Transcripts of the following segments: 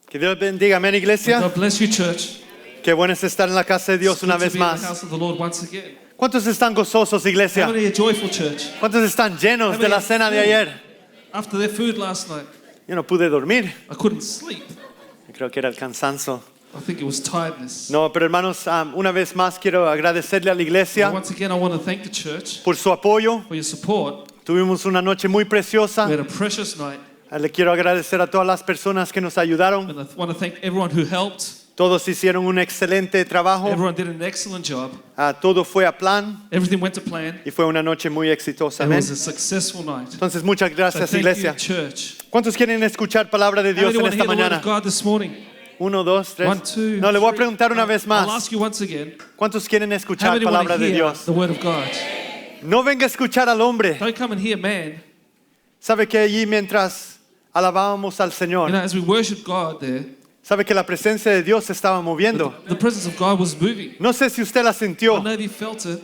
Que Dios bendiga, amén, iglesia. God bless you, church. Qué bueno es estar en la casa de Dios It's una good to vez be in the más. house of the Lord once again. ¿Cuántos están gozosos, How iglesia? many are joyful, church? ¿Cuántos están llenos de la cena de ayer? After their food last night, Yo no pude dormir. I couldn't sleep. Creo que era el cansancio. I think it was tiredness. No, pero hermanos, una vez más quiero agradecerle a la But iglesia once again, I want to thank the church por su apoyo. for your support. Tuvimos una noche muy preciosa. We had a precious night, Le quiero agradecer a todas las personas que nos ayudaron. and I want to thank everyone who helped. Todos hicieron un excelente trabajo. Everyone did an excellent job. Todo fue a plan Everything went to plan. y fue una noche muy exitosa. It Amén. was a successful night. Entonces, muchas So gracias, thank iglesia. you, church. ¿Cuántos quieren escuchar palabra de How Dios many en want to esta hear the word mañana? of God this morning? 1, 2, 3. 1, 2, No, le voy a 3. preguntar una vez I'll más. ask you once again. ¿Cuántos quieren How escuchar many want palabra to de hear Dios? the word of God? No venga a escuchar al hombre. Don't come and hear man. ¿Sabe que allí mientras alabábamos al You Señor, know, as we worship God there, sabe que la presencia de Dios se estaba moviendo? the presence of God was moving. No sé si usted la I sintió. don't know if you felt it.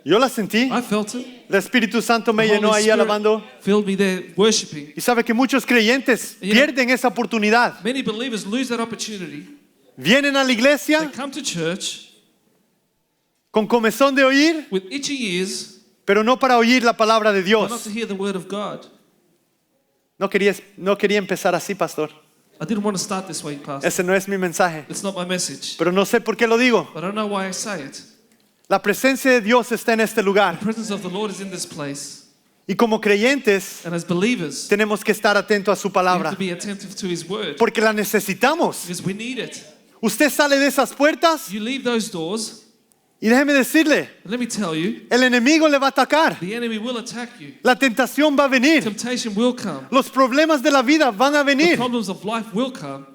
Yo la sentí. I felt it. El Espíritu Santo me The llenó Holy ahí Spirit alabando. filled me there worshiping. Y sabe que muchos creyentes You know- pierden esa oportunidad. Many believers lose that opportunity. Vienen a la They iglesia come to church con comezón de oír, with itchy ears, pero no para oír la palabra de but not Dios. to hear the word of God. No quería empezar así, pastor. I didn't want to start this way, Pastor. Ese no es mi mensaje. It's not my message. Pero no sé por qué lo digo. But I don't know why I say it. La presencia de Dios está en este lugar. The presence of the Lord is in this place. Y como creyentes And as believers, tenemos que estar atentos a su we have palabra. to be attentive to His word. Porque la necesitamos. Because we need it. Usted sale de esas puertas You leave those doors, y déjeme decirle, and let me tell you, el enemigo le va a atacar. the enemy will attack you. La tentación va a venir. Temptation will come. Los problemas de la vida van a The venir. problems of life will come.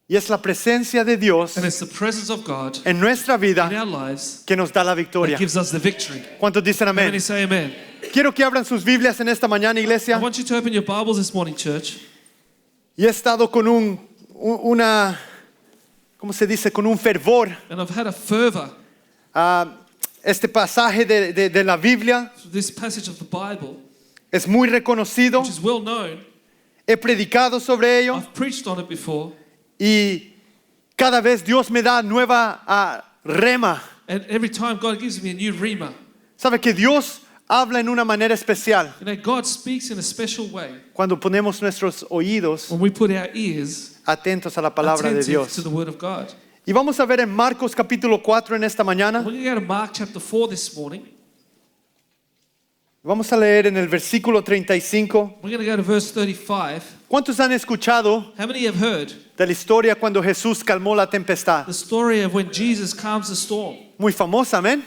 Y es la presencia de Dios And it's the presence of God en nuestra in vida our lives que nos da la victoria. that gives us the victory. ¿Cuántos dicen How many amén? say amen? Quiero que abran sus Biblias en esta mañana, I iglesia. want you to open your Bibles this morning, church. Y he estado con ¿cómo se dice? Con un fervor. And I've had a fervor Este pasaje de la Biblia for this passage of the Bible, es muy reconocido. which is well known. He predicado sobre ello. I've preached on it before. Y cada vez Dios me da nueva rema. And every time God gives me a new rhema. Sabe que Dios habla en una manera especial You know, God speaks in a special way cuando ponemos nuestros oídos when we put our ears atentos a la palabra de attentive Dios. to the word of God. Y vamos a ver en Marcos capítulo 4 en esta mañana. We're going to go to Mark chapter 4 this morning. Vamos a leer en el versículo 35. We're going to go to verse 35. ¿Cuántos han escuchado How many have heard de la historia cuando Jesús calmó la tempestad? the story of when Jesus calms the storm? Muy famosa, amén.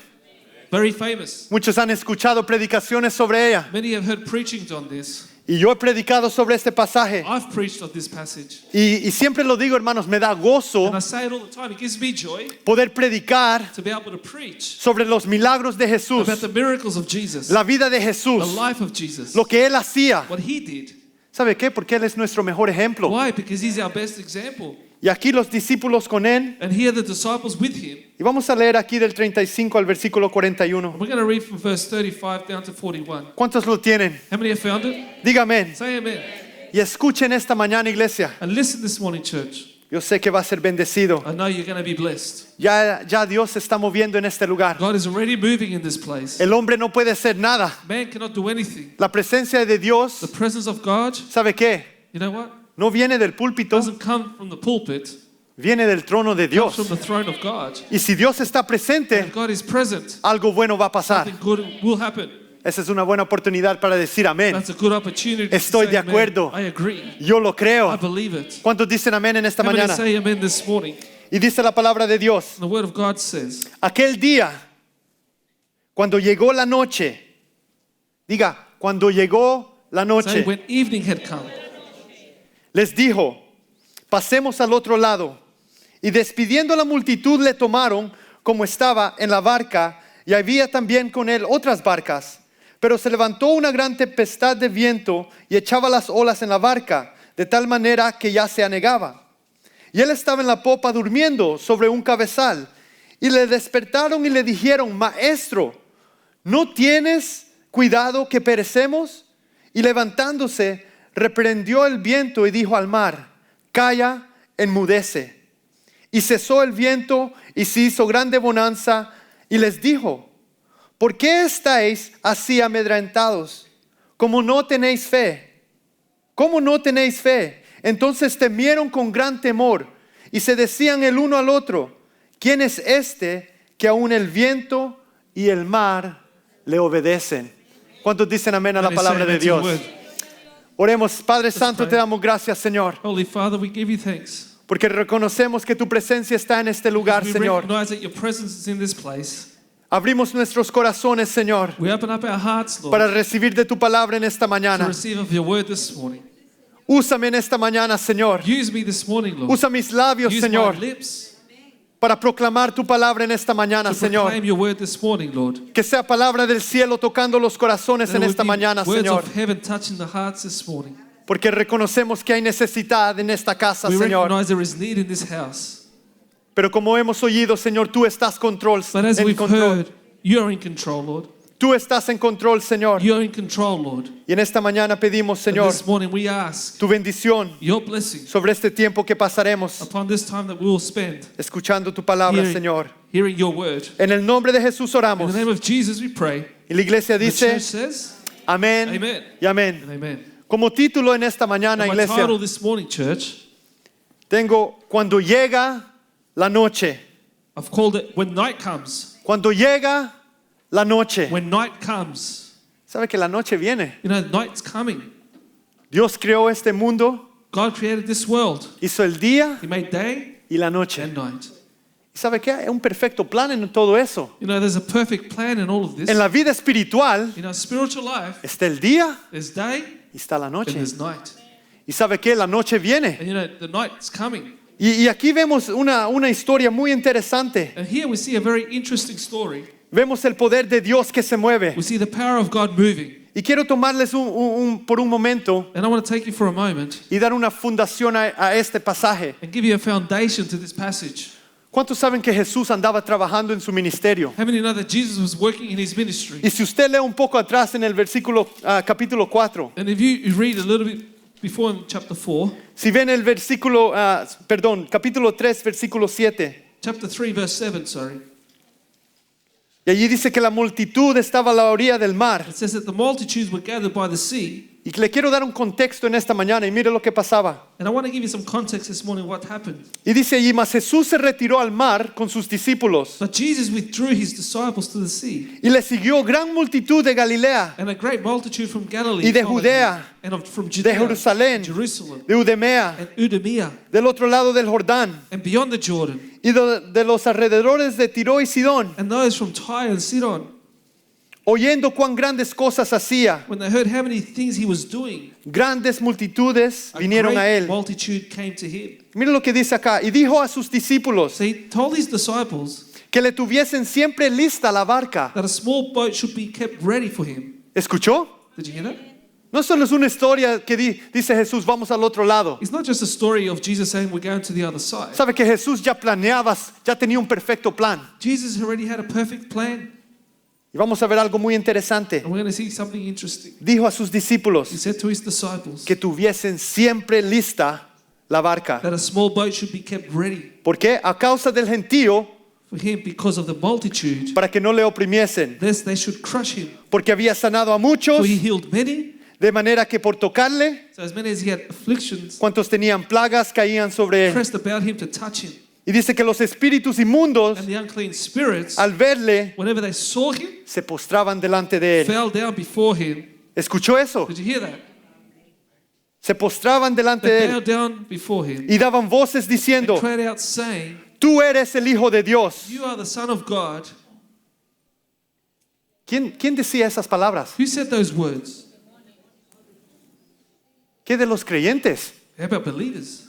Very famous. Muchos han escuchado predicaciones sobre ella. Many have heard preachings on this. Y yo he predicado sobre este pasaje. I've preached on this passage. Y siempre lo digo, hermanos, me da gozo And I say it all the time. It gives me joy poder predicar to be able to preach sobre los milagros de Jesús, about the miracles of Jesus, la vida de the Jesús, life of Jesus, lo que Él hacía. what He did. ¿Sabe qué? Porque Él es nuestro mejor ejemplo. Why? Because He's our best example. Y aquí los discípulos con Él. And here the disciples with Him. Y vamos a leer aquí del 35 al versículo 41. We're going to read from verse 35 down to 41. ¿Cuántos lo tienen? How many have found it? Dígame. Say amen. Y escuchen esta mañana, iglesia. And listen this morning, church. Yo sé que va a ser bendecido. I know you're going to be blessed. Ya Dios se está moviendo en este lugar. God is already moving in this place. El hombre no puede hacer nada. Man cannot do anything. La presencia de Dios, The presence of God, ¿sabe qué? you know what? No viene del púlpito, Doesn't come from the pulpit. viene del trono de It comes Dios. from the throne of God. Y si Dios está presente, If God is present, algo bueno va a pasar. something good will happen. Esa es una buena oportunidad para decir amén. That's a good opportunity. Estoy to say de amen. acuerdo. I agree. Yo lo I creo. believe it. ¿Cuántos dicen amén en esta How many mañana? say amen this morning? Y dice la palabra de Dios. The word of God says, Aquel día, cuando llegó la noche, diga, cuando llegó la say noche, when evening had come, les dijo, pasemos al otro lado. Y despidiendo a la multitud le tomaron como estaba en la barca, y había también con él otras barcas. Pero se levantó una gran tempestad de viento y echaba las olas en la barca, de tal manera que ya se anegaba. Y él estaba en la popa durmiendo sobre un cabezal. Y le despertaron y le dijeron, Maestro, ¿no tienes cuidado que perecemos? Y levantándose, reprendió el viento y dijo al mar: calla, enmudece. Y cesó el viento y se hizo grande bonanza. Y les dijo: ¿por qué estáis así amedrentados? ¿Cómo no tenéis fe? ¿Cómo no tenéis fe? Entonces temieron con gran temor y se decían el uno al otro: ¿quién es este que aún el viento y el mar le obedecen? ¿Cuántos dicen amén a la palabra de Dios? Oremos. Padre Santo, te damos gracias, Señor, Holy Father, we give you thanks. porque reconocemos que tu presencia está en este lugar, We Señor. recognize that your presence is in this place. Abrimos nuestros corazones, Señor, We open up our hearts, Lord, para recibir de tu palabra en esta to mañana. receive of your word this morning. Úsame en esta mañana, Señor. Use me this morning, Lord. Usa mis labios, Use Señor, my lips para proclamar tu palabra en esta mañana, to Señor. proclaim your word this morning, Lord. Que sea palabra del cielo tocando los corazones en There esta would be mañana, words Señor. of heaven touching the hearts this morning. Porque reconocemos que hay necesidad en esta casa, We Señor. recognize there is need in this house. Pero como hemos oído, Señor, tú estás But as en we've control. heard, you are in control, Lord. Tú estás en control, Señor. You are in control, Lord. Y en esta mañana pedimos, And Señor, this morning we ask tu bendición your blessing sobre este tiempo que pasaremos upon this time that we will spend escuchando tu palabra, Señor. hearing your word. En el nombre de Jesús In oramos. the name of Jesus we pray. Y la iglesia The dice, church says, amén Amen. y amén. and amen. Como título en esta mañana, And my iglesia, title this morning, church, tengo Cuando llega la noche. I've called it When Night Comes. Cuando llega la noche. When night comes. ¿Sabe que la noche viene? You know, night's coming. Dios creó este mundo, God created this world. hizo el día He made day y la noche. and night. ¿Y sabe qué? Hay un perfecto plan en todo eso. You know, there's a perfect plan in all of this. En la vida espiritual In our spiritual life, está el día there's day y está la and noche. there's night. ¿Y sabe qué? La noche viene. And you know, the night's coming. Y aquí vemos una historia muy interesante. And here we see a very interesting story. Vemos el poder de Dios que se mueve. We see the power of God moving. Y quiero tomarles por un momento And I want to take you for a moment y dar una fundación a este pasaje. and give you a foundation to this passage. ¿Cuántos saben que Jesús andaba trabajando en su ministerio? How many know that Jesus was working in his ministry? Y si usted lee un poco atrás en el versículo capítulo 4, And if you read a little bit before in chapter 4, si ven el versículo, capítulo 3, versículo 7, chapter 3, verse 7, sorry. y allí dice que la multitud estaba a la orilla del mar. It says that the multitudes were gathered by the sea. Y le quiero dar un contexto en esta mañana y mire lo que pasaba. And I want to give you some context this morning what happened. Y dice allí, mas Jesús se retiró al mar con sus discípulos But Jesus withdrew his disciples to the sea. y le siguió gran multitud de Galilea, And a great multitude from Galilee y de followed Judea, him. And from de Judea, Jerusalén, Jerusalem, de Udemea, and Udemea, del otro lado del Jordán, and beyond the Jordan, y de los alrededores de Tiro y Sidón, and those from Tyre and Sidon. oyendo cuán grandes cosas hacía. When they heard how many things he was doing, Grandes multitudes a vinieron a great él. multitude came to him. Mira lo que dice acá. Y dijo a sus discípulos So he told his disciples que le tuviesen siempre lista la barca. that a small boat should be kept ready for him. ¿Escuchó? Did you hear that? No solo es una historia que dice Jesús, vamos al otro lado. It's not just a story of Jesus saying we're going to the other side. Sabe que Jesús ya planeaba, ya tenía un perfecto plan. Jesus already had a perfect plan. Y vamos a ver algo muy interesante. And we're going to see something interesting. Dijo a sus discípulos He said to his disciples que tuviesen siempre lista la barca. that a small boat should be kept ready ¿Por qué? A causa del gentío, for him because of the multitude, para que no le oprimiesen. lest they should crush him. Porque había sanado a muchos, For he healed many, de manera que por tocarle, so as many as he had afflictions, cuantos tenían plagas caían sobre él. pressed about him to touch him. Y dice que los espíritus inmundos, And the unclean spirits, al verle, whenever they saw him, se postraban delante de él. fell down before him. ¿Escuchó eso? Did you hear that? Se postraban delante de They él bowed down before him y daban voces and diciendo, cried out saying, tú eres el Hijo de Dios. you are the Son of God. ¿Quién decía esas palabras? Who said those words? ¿Qué de los creyentes? How about believers?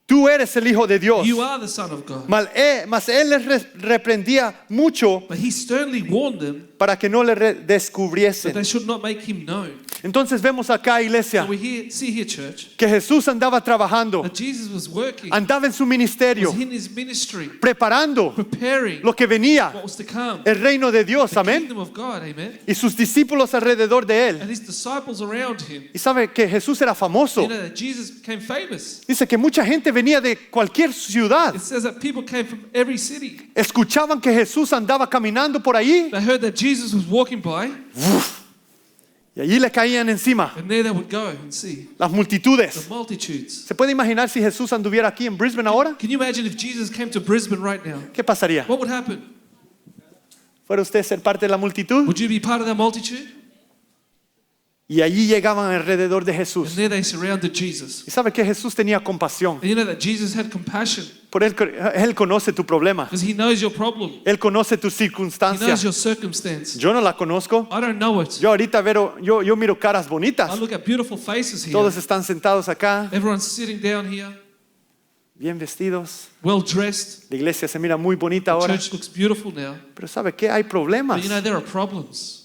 Tú eres el Hijo de Dios. You are the Son of God. Mas él les reprendía mucho But he sternly warned them para que no le that descubriesen. they should not make him known. Entonces vemos acá, iglesia, So we see here, church, que Jesús andaba trabajando, that Jesus was working, andaba en su ministerio, was in his ministry, preparando preparing lo que venía, what was to come. el reino de Dios, The amén, kingdom of God, amen. y sus discípulos alrededor de él. And his disciples around him. Y sabe que Jesús era famoso. You know that Jesus became famous. Dice que mucha gente venía de cualquier ciudad. It says that people came from every city. Escuchaban que Jesús andaba caminando por ahí They heard that Jesus was walking by, y allí le caían encima and there they would go and see las the multitudes. multitudes. ¿Se puede imaginar si Jesús anduviera aquí en Brisbane ahora? Can you imagine if Jesus came to Brisbane right now? ¿Qué pasaría? What would happen? ¿Fuera usted ser parte de la multitud? Would you be part of that multitude? Y allí llegaban alrededor de And Jesús. there they surrounded Jesus. Y sabe que Jesús tenía compasión. And you know that Jesus had compassion Por él conoce tu problema. because he knows your problem. Él conoce tus He knows circunstancias. your circumstance. Yo no la conozco. I don't know it. Yo ahorita yo miro caras I bonitas. look at beautiful faces here. Todos están sentados acá, Everyone's sitting down here, bien vestidos. well dressed. La iglesia se mira muy bonita The ahora. church looks beautiful now. Pero ¿sabe qué? Hay problemas. But you know, there are problems.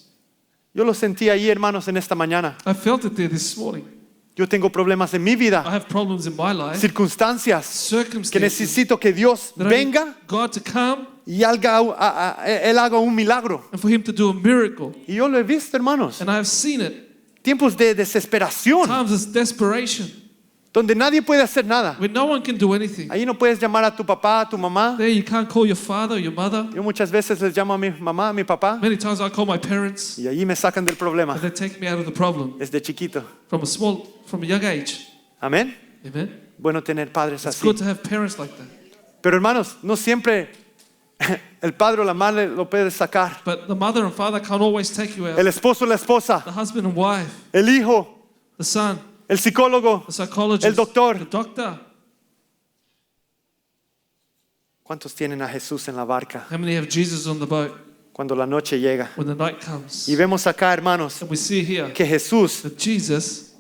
Yo lo sentí ahí, hermanos, en esta mañana. I felt it there this morning. Yo tengo problemas en mi I vida, have problems in my life, circunstancias que circumstances necesito que Dios that I venga need God to come y Él haga un milagro. and for Him to do a miracle. Y yo lo he visto, hermanos. And I have seen it. Tiempos de desesperación, Times of desperation, donde nadie puede hacer nada. when no one can do anything. Ahí no puedes llamar a tu papá, a tu mamá. There you can't call your father or your mother. Yo muchas veces les llamo a mi mamá, a mi papá, Many times I call my parents y allí me sacan del problema and they take me out of the problem desde chiquito. from a young age. Amén. Amen. Bueno tener padres It's así. good to have parents like that. Pero hermanos, no siempre el padre o la madre lo puede sacar. But the mother and father can't always take you out. El esposo o la esposa, The husband and wife, el hijo, the son, el psicólogo, the psychologist, el doctor. the doctor. ¿Cuántos tienen a Jesús en la barca How many have Jesus on the boat cuando la noche llega? when the night comes? Y vemos acá, hermanos, And we see here que Jesús, that Jesus,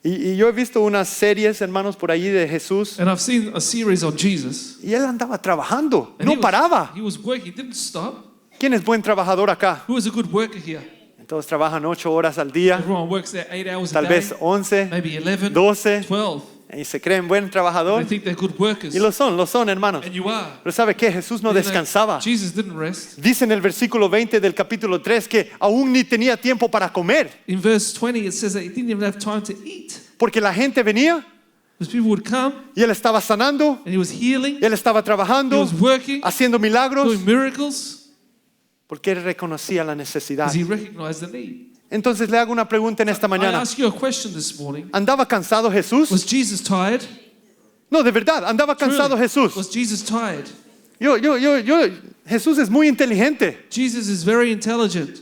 y yo he visto unas series, hermanos, por allí de Jesús, and I've seen a series on Jesus. y él andaba trabajando, And no paraba. He was working, he didn't stop. ¿Quién es buen trabajador acá? Who is a good worker here? Todos trabajan 8 horas al día, Everyone works there 8 hours a tal day, vez 11, maybe 11, 12, 12. y se creen buen They trabajador. think they're good workers. Y lo son, hermanos. And you are. Pero ¿sabe qué? Jesús no You know, descansaba. Jesus didn't rest. Dice en el versículo 20 del capítulo 3 que aún ni tenía tiempo para comer, In verse 20, it says that he didn't even have time to eat. porque la gente venía Because people would come y él estaba sanando, and he was healing, y él estaba he trabajando, was working, haciendo milagros, doing miracles, porque él reconocía la necesidad. because he recognized the need. Entonces le hago una pregunta en esta I mañana. ask you a question this morning. ¿Andaba cansado Jesús? Was Jesus tired? No, de verdad, andaba cansado Truly, Jesús. was Jesus tired? Jesús es muy inteligente. Jesus is very intelligent.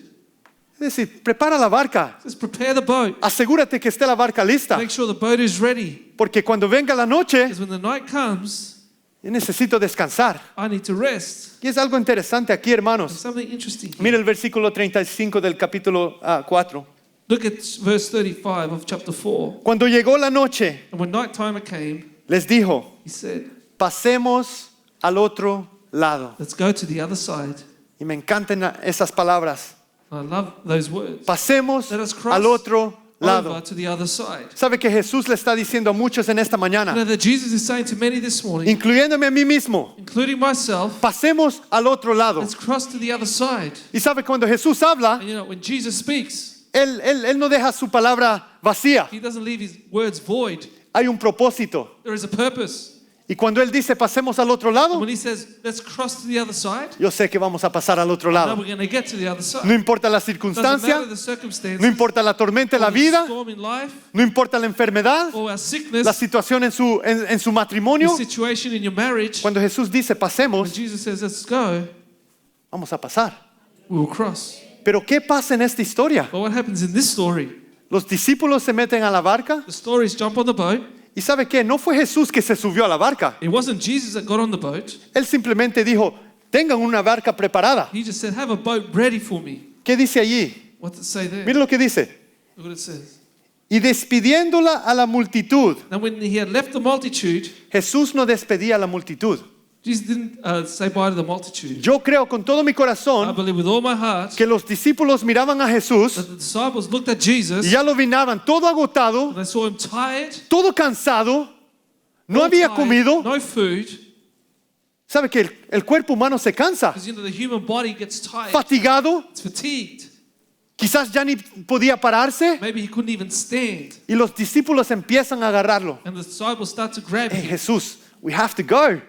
Es decir, prepara la barca. Just prepare the boat. Asegúrate que esté la barca lista. Make sure the boat is ready. Porque cuando venga la noche, Because when the night comes, yo necesito descansar. I need to rest. Y es algo interesante aquí, There's hermanos. something interesting here. Mira el versículo 35 del capítulo 4. Look at verse 35 of chapter 4. Cuando llegó la noche, And when night time came, les dijo, he said, pasemos al otro lado. let's go to the other side. Y me encantan esas palabras. I love those words. Pasemos Let us cross al otro over lado. to the other side. ¿Sabe que Jesús le está diciendo a muchos en esta You know mañana, that Jesus is saying to many this morning, incluyéndome a mí mismo, including myself, pasemos al otro lado? let's cross to the other side. Y sabe, cuando Jesús habla, And you know, when Jesus speaks, él no deja su palabra vacía. he doesn't leave his words void. Hay un propósito. There is a purpose. Y cuando Él dice pasemos al otro And lado, when he says, let's cross to the other side, yo sé que vamos a pasar al otro now lado. we're going to get to the other side. No importa la Doesn't circunstancia, matter the circumstances, no importa la tormenta en la or the vida, storm in life, no importa la enfermedad, or our sickness, la situación en su the matrimonio. situation in your marriage. Cuando Jesús dice When pasemos, Jesus says, let's go, vamos a pasar. we will cross. Pero ¿qué pasa en esta historia? But what happens in this story? Los discípulos se meten a la barca The stories jump on the boat. y ¿sabe qué? No fue Jesús que se subió a la barca. It wasn't Jesus that got on the boat. Él simplemente dijo, tengan una barca preparada. He just said, have a boat ready for me. ¿Qué dice allí? What does it say there? Mire lo que dice. Look what it says. Y despidiéndola a la multitud, Now when he had left the multitude, Jesús no despedía a la multitud. Jesus didn't say bye to the multitude. Yo creo con todo mi I corazón believe with all my heart que los discípulos miraban a Jesús that the disciples looked at Jesus y ya lo miraban todo agotado, and they saw him tired, todo cansado, no all había tired, comido. no food, ¿Sabe que el cuerpo humano se cansa? because the human body gets tired, Fatigado, it's fatigued. quizás ya ni podía pararse Maybe he couldn't even stand. y los discípulos empiezan a agarrarlo. And the disciples start to grab Hey, him. Jesús, we have to go.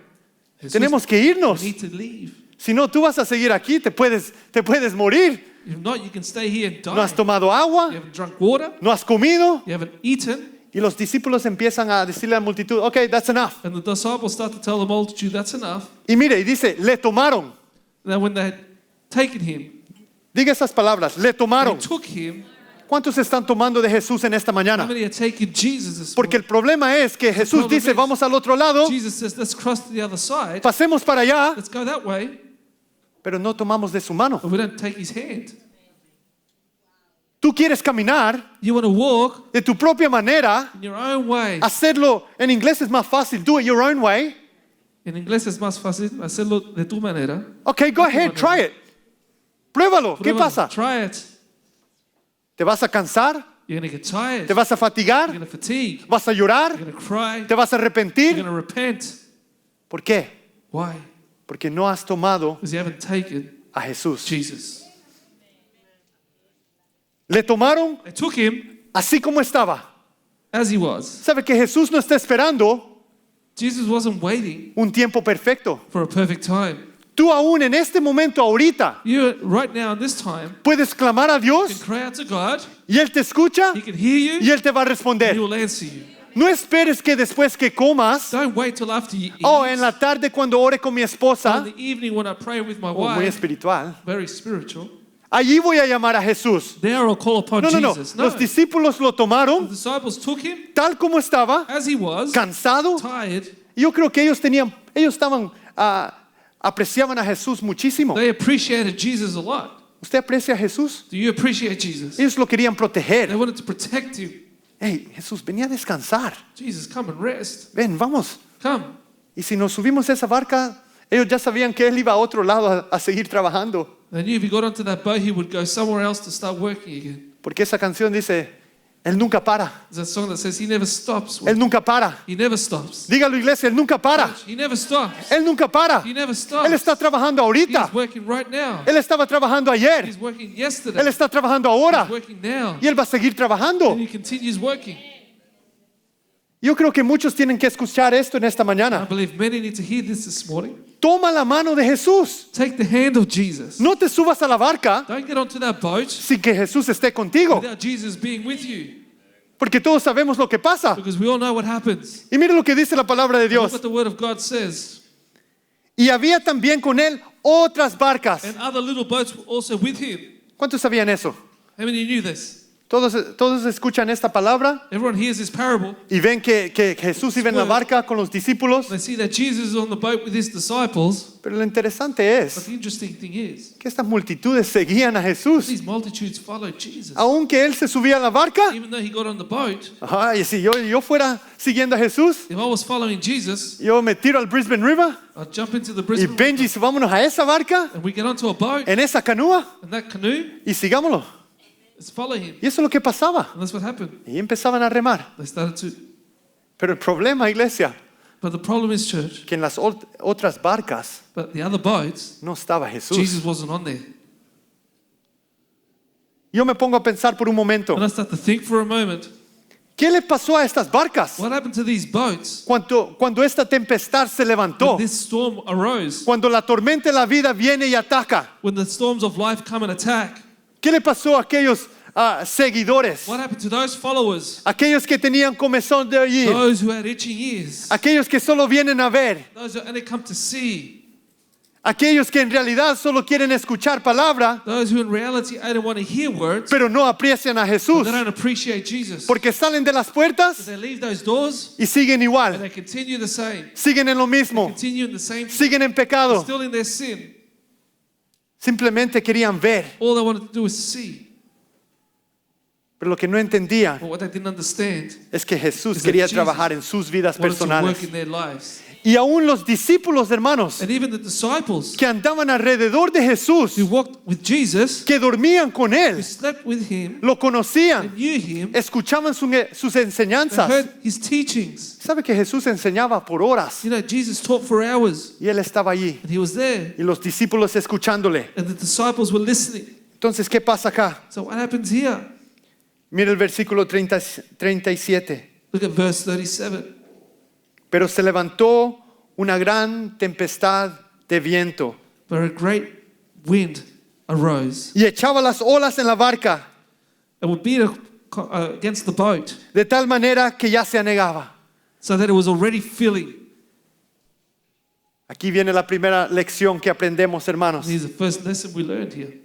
Jesus, Tenemos que irnos. we need to leave. Si no, tú vas a seguir aquí, te puedes morir. If not, you can stay here and die. No has tomado agua, You haven't drunk water. no has comido. You haven't eaten. Y los discípulos empiezan a decirle a la multitud, okay, that's enough. And the disciples start to tell the multitude, that's enough. Y mire, y dice, le tomaron. Now when they had taken him, Diga esas palabras, le they tomaron. took him. ¿Cuántos están tomando de Jesús en esta How mañana? many are taking Jesus this Porque el morning? problema es que Jesús problem dice, is- vamos al otro lado, Jesus says, let's cross to the other side. pasemos para allá, Let's go that way. pero no tomamos de su mano. But we don't take his hand. Tú quieres caminar You want to walk de tu propia manera, in your own way. hacerlo, en inglés es más fácil, do it your own way. En inglés es más fácil hacerlo de tu manera. Okay, go ahead, try it. Pruébalo, ¿qué Pruébalo. pasa? Try it. ¿Te vas a cansar? You're going to get tired. ¿Te vas a You're fatigar? going to fatigue. ¿Vas a llorar? You're going to cry. ¿Te vas a You're arrepentir? going to repent. ¿Por qué? Why? Porque no has tomado Because you haven't taken a Jesús. Jesus. Le tomaron They took him así como estaba. as he was. ¿Sabe que Jesús no está esperando Jesus wasn't waiting un tiempo perfecto? for a perfect time. Tú aún en este momento, ahorita, You, right now, in this time, puedes clamar a you Dios can cry out to God. y Él te escucha He can hear you. y Él te va a And responder. he will answer you. No esperes que después que comas Don't wait till after you eat. o en la tarde cuando ore con mi Or esposa, in the evening when I pray with my muy wife. espiritual, Very spiritual. allí voy a llamar a Jesús. There I'll call upon No. Jesus. No. Los discípulos lo The tomaron disciples took him tal como estaba, as he was, cansado. tired. Y yo creo que ellos estaban, apreciaban a Jesús muchísimo. They appreciated Jesus a lot. ¿Usted aprecia a Jesús? Do you appreciate Jesus? Ellos lo querían They proteger. wanted to protect him. Hey, Jesús, venía a descansar. Jesus, come and rest. Ven, vamos. Come. Y si nos subimos a esa barca, ellos ya sabían que Él iba a otro lado a seguir trabajando. They knew if he got onto that boat, he would go somewhere else to start working again. Porque esa canción dice, Él nunca para. There's a song that says he never stops. Él nunca para. He never stops. Dígalo, iglesia, Él nunca para. He never stops. Él nunca para. He never stops. Él está trabajando ahorita. He's working right now. Él estaba trabajando ayer. He's working yesterday. Él está trabajando ahora. He's working now. Y Él va a seguir trabajando. And he continues working. Yo creo que muchos tienen que escuchar esto en esta I mañana. believe many need to hear this morning. Toma la mano de Jesús. Take the hand of Jesus. No te subas a la barca Don't get onto that boat sin que Jesús esté contigo. without Jesus being with you. Porque todos sabemos lo que pasa. Because we all know what happens. Y mire lo que dice la palabra de Look Dios. what the word of God says. Y había también con él otras barcas. And other little boats were also with him. ¿Cuántos sabían eso? How many knew this? Todos escuchan esta palabra Everyone hears this parable. y ven que Jesús iba en la barca con los discípulos. They see that Jesus is on the boat with his disciples. Pero lo interesante But es the interesting thing is, que estas multitudes seguían a Jesús. these multitudes followed Jesus. Aunque él se subía a la barca. Even though he got on the boat, Ay, si yo fuera siguiendo a Jesús, if I was following Jesus, yo me tiro al Brisbane River I'd jump into the y Brisbane Benji, vámonos a esa barca, and we get onto a boat en esa canoa and that canoe, y sigámoslo. let's follow him. Y eso es lo que pasaba. And that's what happened. Y empezaban a remar. They started to. Pero el problema, iglesia, But the problem is, church, que en las otras barcas but the other boats, no estaba Jesús. Jesus wasn't on there. Yo me pongo a pensar por un momento, And I start to think for a moment, ¿qué le pasó a estas barcas what happened to these boats cuando esta tempestad se levantó? when this storm arose? Cuando la tormenta de la vida viene y ataca. When the storms of life come and attack? ¿Qué le pasó a aquellos seguidores? What happened to those followers? Aquellos que tenían comezón de oír. Those who had itching ears? Aquellos que solo vienen a ver. Those who only come to see? Aquellos que en realidad solo quieren escuchar palabra, Those who in reality I don't want to hear words, pero no aprecian a but Jesús. they don't appreciate Jesus. Porque salen de las puertas They leave those doors y siguen and igual. they continue the same. Siguen en lo mismo. Continue in the same, Siguen en pecado. still in their sin. Simplemente querían ver. All they wanted to do was see. Pero lo que no entendían But what they didn't understand es que Jesús Is that quería Jesus trabajar en sus vidas wanted to work personales. in their lives. Y aún los discípulos, hermanos, And even the disciples que andaban alrededor de Jesús, who walked with Jesus, que dormían con who él, slept with him, lo conocían, and knew him, escuchaban sus and enseñanzas. heard his teachings. ¿Sabe que Jesús enseñaba por horas? You know, Jesus taught for hours, Y él estaba allí. and he was there, Y los discípulos escuchándole. and the disciples were listening. Entonces, ¿qué pasa acá? So what happens here? Mira el versículo 37. Look at verse 37. Pero se levantó una gran tempestad de viento But a great wind arose y echaba las olas en la barca and would beat against the boat, de tal manera que ya se anegaba. so that it was already filling. Aquí viene la primera lección que aprendemos, hermanos. Here's the first lesson we learned here.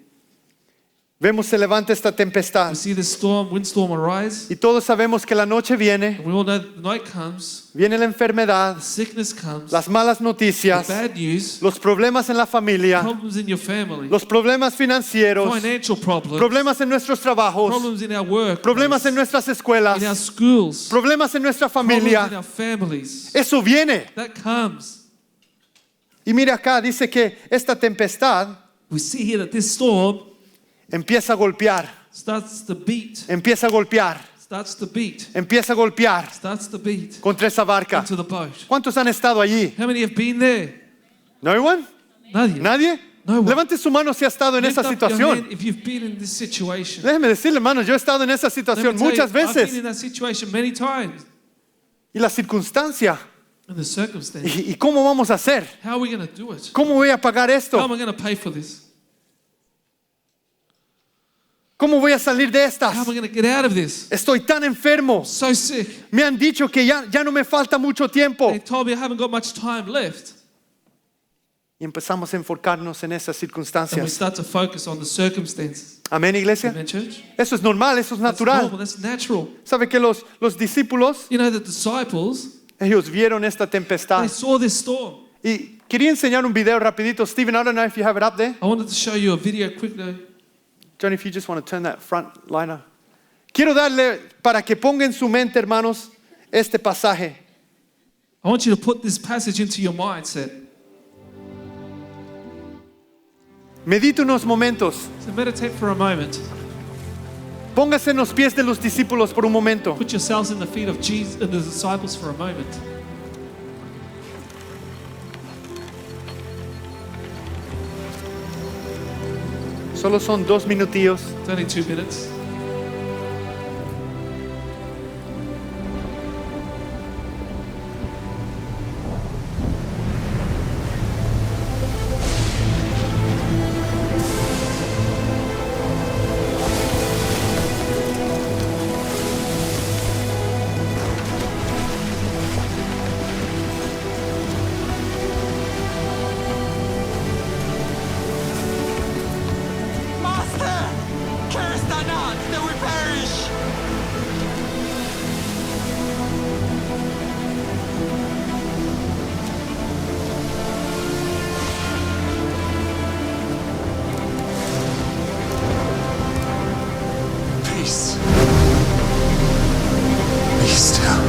Vemos se levanta esta tempestad We see this windstorm arise, y todos sabemos que la noche viene, and we all know the night comes, viene la enfermedad, sickness comes, las malas noticias, bad news, los problemas en la familia, problems in your family, los problemas financieros, financial problems, problemas en nuestros trabajos, problems in our work, problemas en nuestras escuelas, in our schools, problemas en nuestra problems in familia. our families. Eso viene. That comes. Y mira acá, dice que esta tempestad We see here that this storm empieza a golpear, starts to beat, empieza a golpear, starts to beat, empieza a golpear starts to beat contra esa barca. into the boat. ¿Cuántos han estado allí? How many have been there? ¿No one? Nadie. ¿Nadie? No one. Levante su mano si ha estado en Lift esa up your situación. hand if you've been in this situation. Déjeme decirle, hermanos, yo he estado en esa Let me situación tell you, muchas I've been veces. in that situation many times. Y la circunstancia, And the circumstance. ¿y cómo vamos a hacer? How are we going to do it? ¿Cómo voy a pagar How esto? am I going to pay for this? ¿Cómo voy a salir de How estas? am I going to get out of this? Estoy tan enfermo. So sick. Me han dicho que ya no me falta mucho tiempo. They told me I haven't got much time left. Y empezamos a enfocarnos en esas And we circunstancias. start to focus on the circumstances. Amén, iglesia. Amen, church? Eso es normal, eso es That's normal, natural. that's natural. ¿Sabe que los discípulos, You know, the disciples, ellos vieron esta they tempestad? saw this storm. Y quería enseñar un video rapidito. Steven, I don't know if you have it up there. I wanted to show you a video quickly. Johnny, if you just want to turn that front liner. Quiero darle para que ponga en su mente, hermanos, este pasaje. I want you to put this passage into your mindset. Medite unos momentos. So meditate for a moment. Póngase en los pies de los discípulos por un momento. Put yourselves in the feet of Jesus and the disciples for a moment. Solo son 2 minutillos. It's only 2 minutes. Master! Curse thou not, that we perish! Peace. Be still.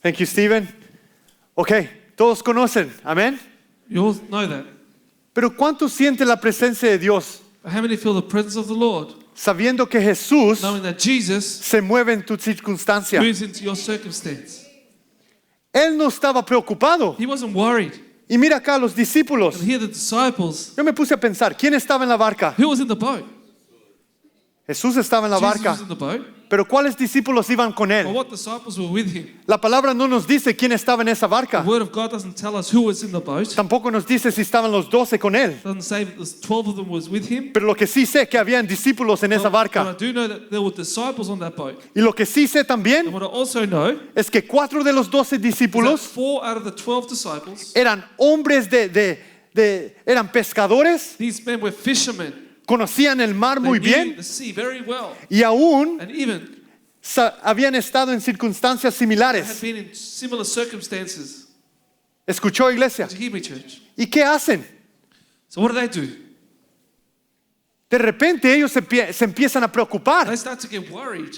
Thank you, Steven. Ok, todos conocen. Amén. You all know that. Pero ¿cuántos sienten la presencia de Dios But how many feel the presence of the Lord, sabiendo que Jesús knowing that Jesus se mueve en tu circunstancia? moves into your circumstance? Él no estaba preocupado. He wasn't worried. Y mira acá los discípulos. And here the disciples, Yo me puse a pensar, ¿quién estaba en la barca? who was in the boat? Jesús estaba en la Jesus barca. was in the boat. Pero ¿cuáles discípulos iban con But él? what disciples were with him? La palabra no nos dice quién estaba en esa The barca. word of God doesn't tell us who was in the boat. Tampoco nos dice si estaban los 12 con él. It doesn't say that there's 12 of them was with him. Pero lo que sí sé que habían discípulos en esa But I barca. do know that there were disciples on that boat. Y lo que sí sé And también what I also know es que 4 de los 12 is that discípulos 4 out of the 12 disciples, eran hombres eran pescadores, these men were fishermen. conocían el mar They muy knew bien the sea very well. y aún And even habían estado en circunstancias had similares. been in similar circumstances. ¿Escuchó, iglesia? Did you hear me, church? ¿Y qué hacen? So what do? De repente ellos se empiezan a preocupar. They start to get worried.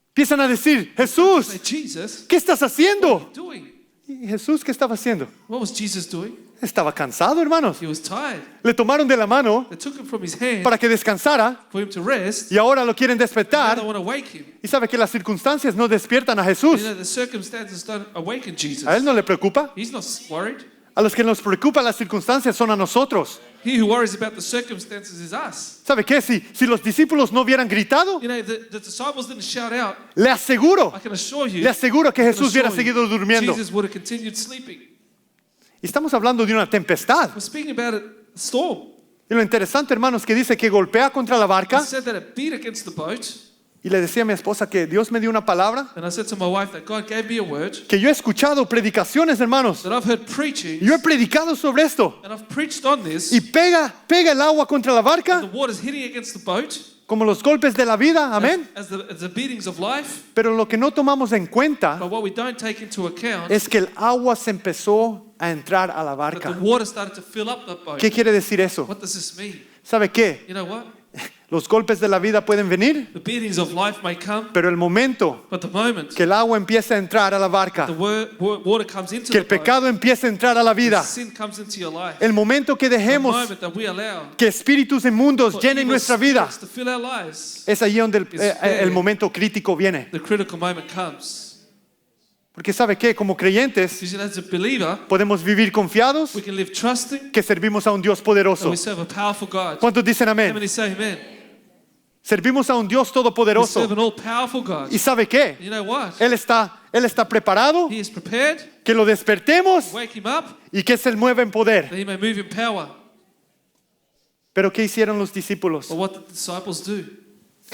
Empiezan a decir, Say, Jesús, Jesus, ¿qué estás haciendo? doing? ¿Y Jesús qué estaba haciendo? What was Jesus doing? Estaba cansado, hermanos. He was tired. Le tomaron de la mano They took him from his hand para que descansara for him to rest. y ahora lo quieren Now despertar. they want to wake him. Y sabe que las circunstancias no despiertan a Jesús. You know, the circumstances don't awaken Jesus. A él no le preocupa. He's not worried. A los que nos preocupan las circunstancias son a nosotros. He who worries about the circumstances is us. ¿Sabe qué? Si los discípulos no hubieran gritado, You know, the disciples didn't shout out. le aseguro I can assure you, que I can Jesús hubiera assure you, seguido durmiendo. Jesus would have continued sleeping. Y estamos hablando de una tempestad. We're speaking about a storm. Y lo interesante, hermanos, que dice que golpea contra la I barca. said that it beat against the boat. Y le decía a mi esposa que Dios me dio una palabra. And I said to my wife that God gave me a word, Que yo he escuchado predicaciones, hermanos. that I've heard preaching, Yo he predicado sobre esto. and I've preached on this. Y pega el agua contra la The barca, water's hitting against the boat, como los golpes de la vida. Amén. as the beatings of life. Pero lo que no tomamos en cuenta But what we don't take into account es que el agua se empezó a entrar a la that the barca. water started to fill up the boat. ¿Qué quiere decir eso? What does this mean? ¿Sabe qué? You know what? Los golpes de la vida pueden venir, The beatings of life may come, pero el momento but the moment que el agua empieza a entrar a la barca, the water comes into que the el boat, pecado empieza a entrar a la vida, sin comes into your life. el momento que The dejemos moment that we allow que espíritus inmundos for llenen evil nuestra vida, spirits to fill our lives, es ahí donde there. el momento crítico viene. the critical moment comes. Porque ¿sabe qué? Como creyentes Because as a believer, podemos vivir confiados we can live trusting que servimos a un Dios that poderoso. we serve a powerful God. ¿Cuántos dicen How amén? many say amen? Servimos a un Dios We serve todopoderoso. an all-powerful God. ¿Y sabe qué? You know what? Él está preparado, He is prepared. que lo despertemos Wake him up y que se mueva en poder. that he may move in power. Pero ¿qué hicieron los discípulos? But what did the disciples do?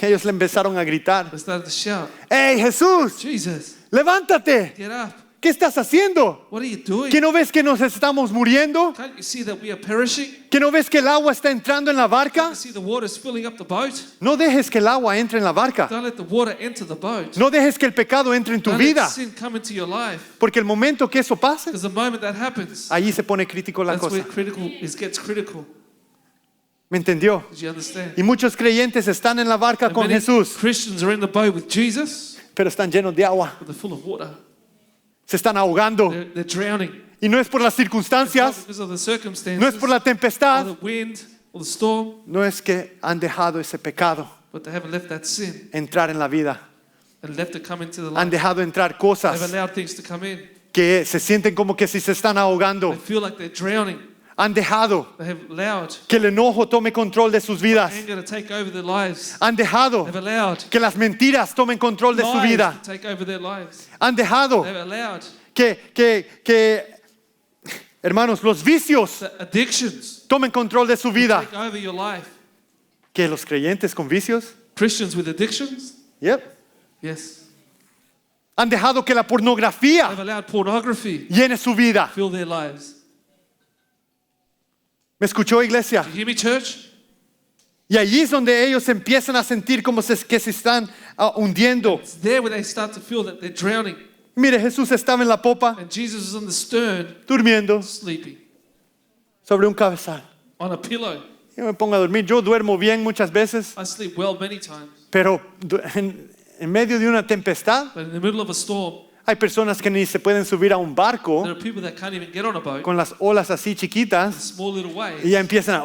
Ellos le empezaron a gritar, They started to shout, ¡Hey Jesús! Jesus, ¡Levántate! get up. ¿Qué estás haciendo? What are you doing? ¿Que no ves que nos estamos muriendo? Can't you see that we are perishing? ¿Que no ves que el agua está entrando en la barca? Can't you see the water is filling up the boat? No dejes que el agua entre en la barca. Don't let the water enter the boat. No dejes que el pecado entre en tu Don't let vida. sin come into your life. Porque el momento que eso pase, Because the moment that happens, ahí se pone crítico la that's where cosa. it gets critical. ¿Me entendió? Did you understand? Y muchos creyentes están en la barca And con many Jesús, Christians are in the boat with Jesus, pero están llenos de agua. but they're full of water. Se están ahogando. They're drowning. Y no es por las Not circunstancias, because of the circumstances, no es por la or tempestad, the wind, or the storm, no es que han dejado ese pecado but they haven't left that sin entrar en la vida. and left it come into the Han life. dejado entrar They've cosas allowed things to come in. que se sienten como que si se están ahogando. They feel like they're drowning. Han dejado They have allowed que el enojo tome control de sus vidas. anger to take over their lives. Han dejado They've allowed que las mentiras tomen control de su lies vida. to take over their lives. Han dejado They've allowed que, hermanos, los vicios the addictions tomen control de su to vida. take over your life. Que los creyentes con vicios, Christians with addictions? yep. Yes. Han dejado que la pornografía They've allowed pornography llene su vida. to fill their lives. ¿Me escuchó, iglesia? Do you hear me, church? Y allí es donde ellos empiezan a sentir como que se están hundiendo. It's there where they start to feel that they're drowning. Mire, Jesús estaba en la popa, And Jesus is on the stern, durmiendo sleeping, sobre un cabezal. on a pillow. Yo me pongo a dormir. Yo duermo bien muchas veces, I sleep well many times. pero en medio de una tempestad But in the middle of a storm, hay personas que ni se pueden subir a un barco there are people that can't even get on a boat, con las olas así chiquitas small little waves, y ya empiezan a...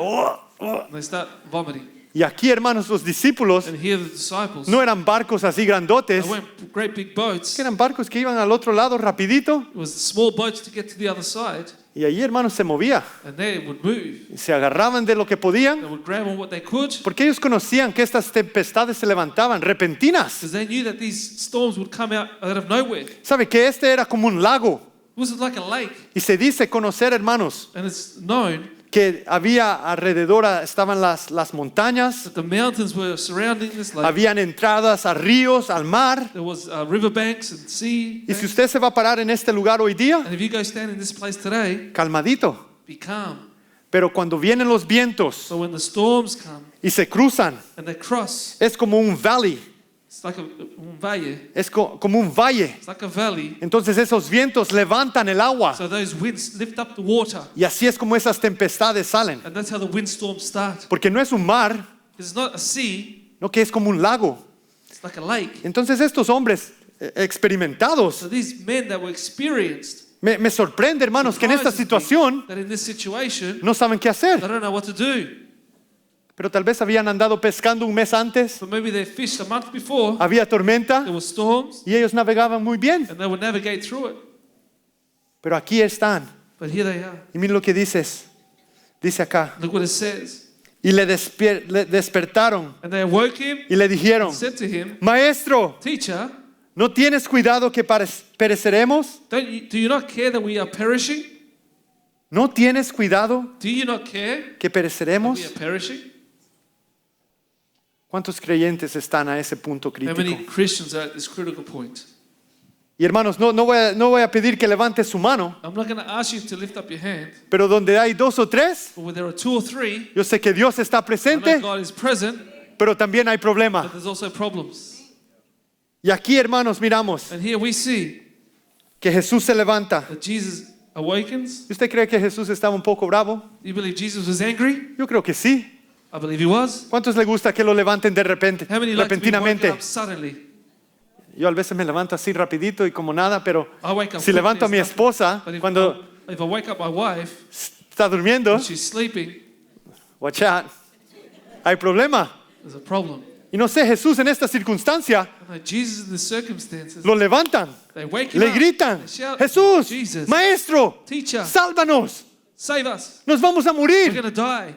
and they start vomiting. Y aquí, hermanos, los discípulos And here the disciples, no eran barcos así grandotes, they weren't great big boats. que eran barcos que iban al otro lado rapidito. It was small boats to get to the other side, Y allí, hermanos, se movía. and they would move. Y se agarraban de lo que They podían, would grab on what they could, porque ellos conocían que estas tempestades se levantaban repentinas. because they knew that these storms would come out of nowhere. ¿Sabe que este era como un lago? It was like a lake, Y se dice conocer, hermanos, and it's known que había alrededor, estaban las montañas, that the mountains were surrounding this lake. habían entradas a ríos, al mar. There was riverbanks and sea. Y si usted se va a parar en este lugar hoy día, And if you go stand in this place today, calmadito. be calm. Pero cuando vienen los vientos So when the storms come y se cruzan, and they cross, es como un valley, it's like un valle. es como un valle. It's like a valley. Entonces esos vientos levantan el agua So those winds lift up the water. y así es como esas tempestades salen. And that's how the windstorms start. Porque no es un mar, It's not a sea, no, que es como un lago. it's like a lake. Entonces estos hombres experimentados, So these men that were experienced, me sorprende, hermanos, que en esta surprises situación me that in this situation, no saben qué they hacer. don't know what to do. Pero tal vez habían andado pescando un mes antes, So maybe they fished a month before, había tormenta there were storms, y ellos navegaban muy bien. and they would navigate through it. Pero aquí están. But here they are. Y miren lo que dice acá. Look what it says. Y le despertaron And they awoke him y le dijeron, and said to him, Maestro, Teacher, ¿no tienes cuidado que pereceremos? do you not care that we are perishing? ¿No tienes cuidado Do you not care que that we pereceremos? are perishing? ¿Cuántos creyentes están a ese punto How many crítico? Christians are at this critical point? Y hermanos, no voy a pedir que levante su mano, I'm not going to ask you to lift up your hand, pero donde hay 2 o 3, but when there are 2 or 3, yo sé que Dios está I know presente, God is present, pero también hay problema. but there's also problems. Y aquí, hermanos, miramos And here we see que Jesús se levanta. that Jesus awakens. ¿Usted cree que Jesús estaba un poco bravo? Do you believe Jesus was angry? Yo creo que sí. I believe he was. ¿Cuántos le gusta que lo levanten de repente, How many like to be woken repentinamente? up suddenly? Yo a veces me levanto así rapidito y como nada, pero I wake up si levanto a mi quickly, it's esposa nothing. But cuando if I wake up my wife, está durmiendo, when she's sleeping, watch out, hay problema. there's a problem. Y no sé, Jesús en esta circunstancia And like Jesus in the circumstances, lo levantan, they wake him le up, gritan, they shout, Jesús, Jesus, Maestro, Teacher, sálvanos, save us. nos vamos a We're morir. going to die.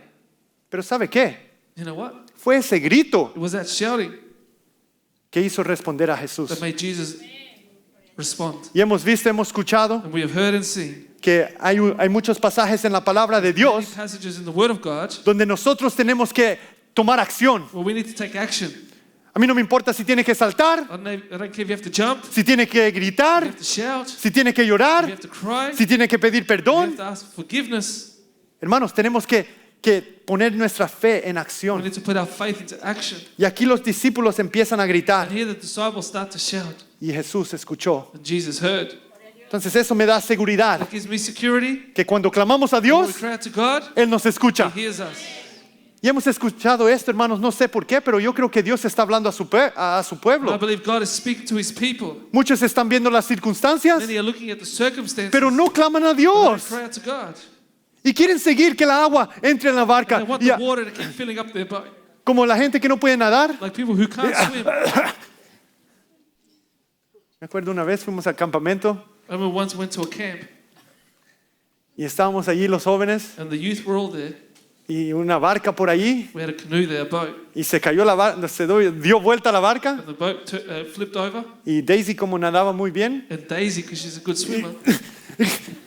Pero ¿sabe qué? You know what? Fue ese grito It was that shouting que hizo responder a Jesús. that made Jesus respond. Y hemos visto, hemos escuchado And we have heard and seen que hay muchos pasajes en la palabra de many Dios passages in the Word of God donde nosotros tenemos que tomar acción. where we need to take action. A mí no me importa si tiene que saltar, I don't care if you have to jump, si tiene que if you gritar, have to shout, si tiene que if you llorar, have to cry, if si tiene que pedir you perdón. have to ask forgiveness. Hermanos, tenemos que poner nuestra fe en We acción. need to put our faith into action. Y aquí los discípulos empiezan a gritar And here the disciples start to shout. y Jesús escuchó. And Jesus heard. Entonces eso me da seguridad That gives me security. que cuando clamamos a When we Dios, cry out to God, Él nos escucha. He hears us. Y hemos escuchado esto, hermanos, no sé por qué, pero yo creo que Dios está hablando a su I pueblo. believe God is speaking to His people. Muchos están viendo las circunstancias, Many are looking at the circumstances. pero no claman a They Dios. cry out to God. Y quieren seguir que la agua entre en la barca. They want Y the water to keep filling up their boat. como la gente que no puede nadar. Like people who can't swim. Me acuerdo una vez fuimos al campamento I remember once went to a camp y estábamos allí los jóvenes and the youth were all there. y una barca por allí We had a canoe there, a boat. y se cayó la barca, dio vuelta la barca And the boat flipped over. y Daisy como nadaba muy bien, And Daisy, because she's a good swimmer,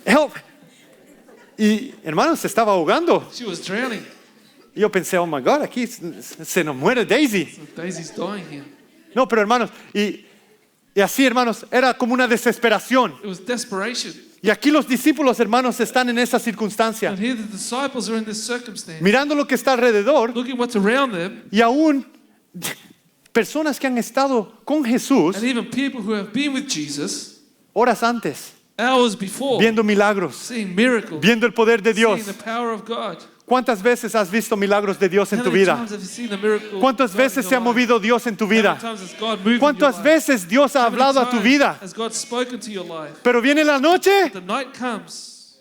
help. Y hermanos, se estaba ahogando. she was drowning. Y yo pensé, oh my God, aquí se nos muere Daisy. So Daisy's dying here. No, pero hermanos, y así hermanos, era como una desesperación. It was desperation. Y aquí los discípulos hermanos están en esa circunstancia, And here the disciples are in this circumstance, mirando lo que está alrededor looking what's around them, y aún personas que han estado con Jesús and even people who have been with Jesus horas antes, hours before, viendo milagros, seeing miracles, viendo el poder de Dios. seeing the power of God. ¿Cuántas veces has visto milagros de Dios en How tu many vida? times have you seen the miracle of ¿Cuántas God in veces your se ha life? movido Dios en tu How many vida? times has God moved in your ¿Cuántas life? veces Dios ha How many hablado a tu times vida? has God spoken to your life? Pero viene la noche The night comes,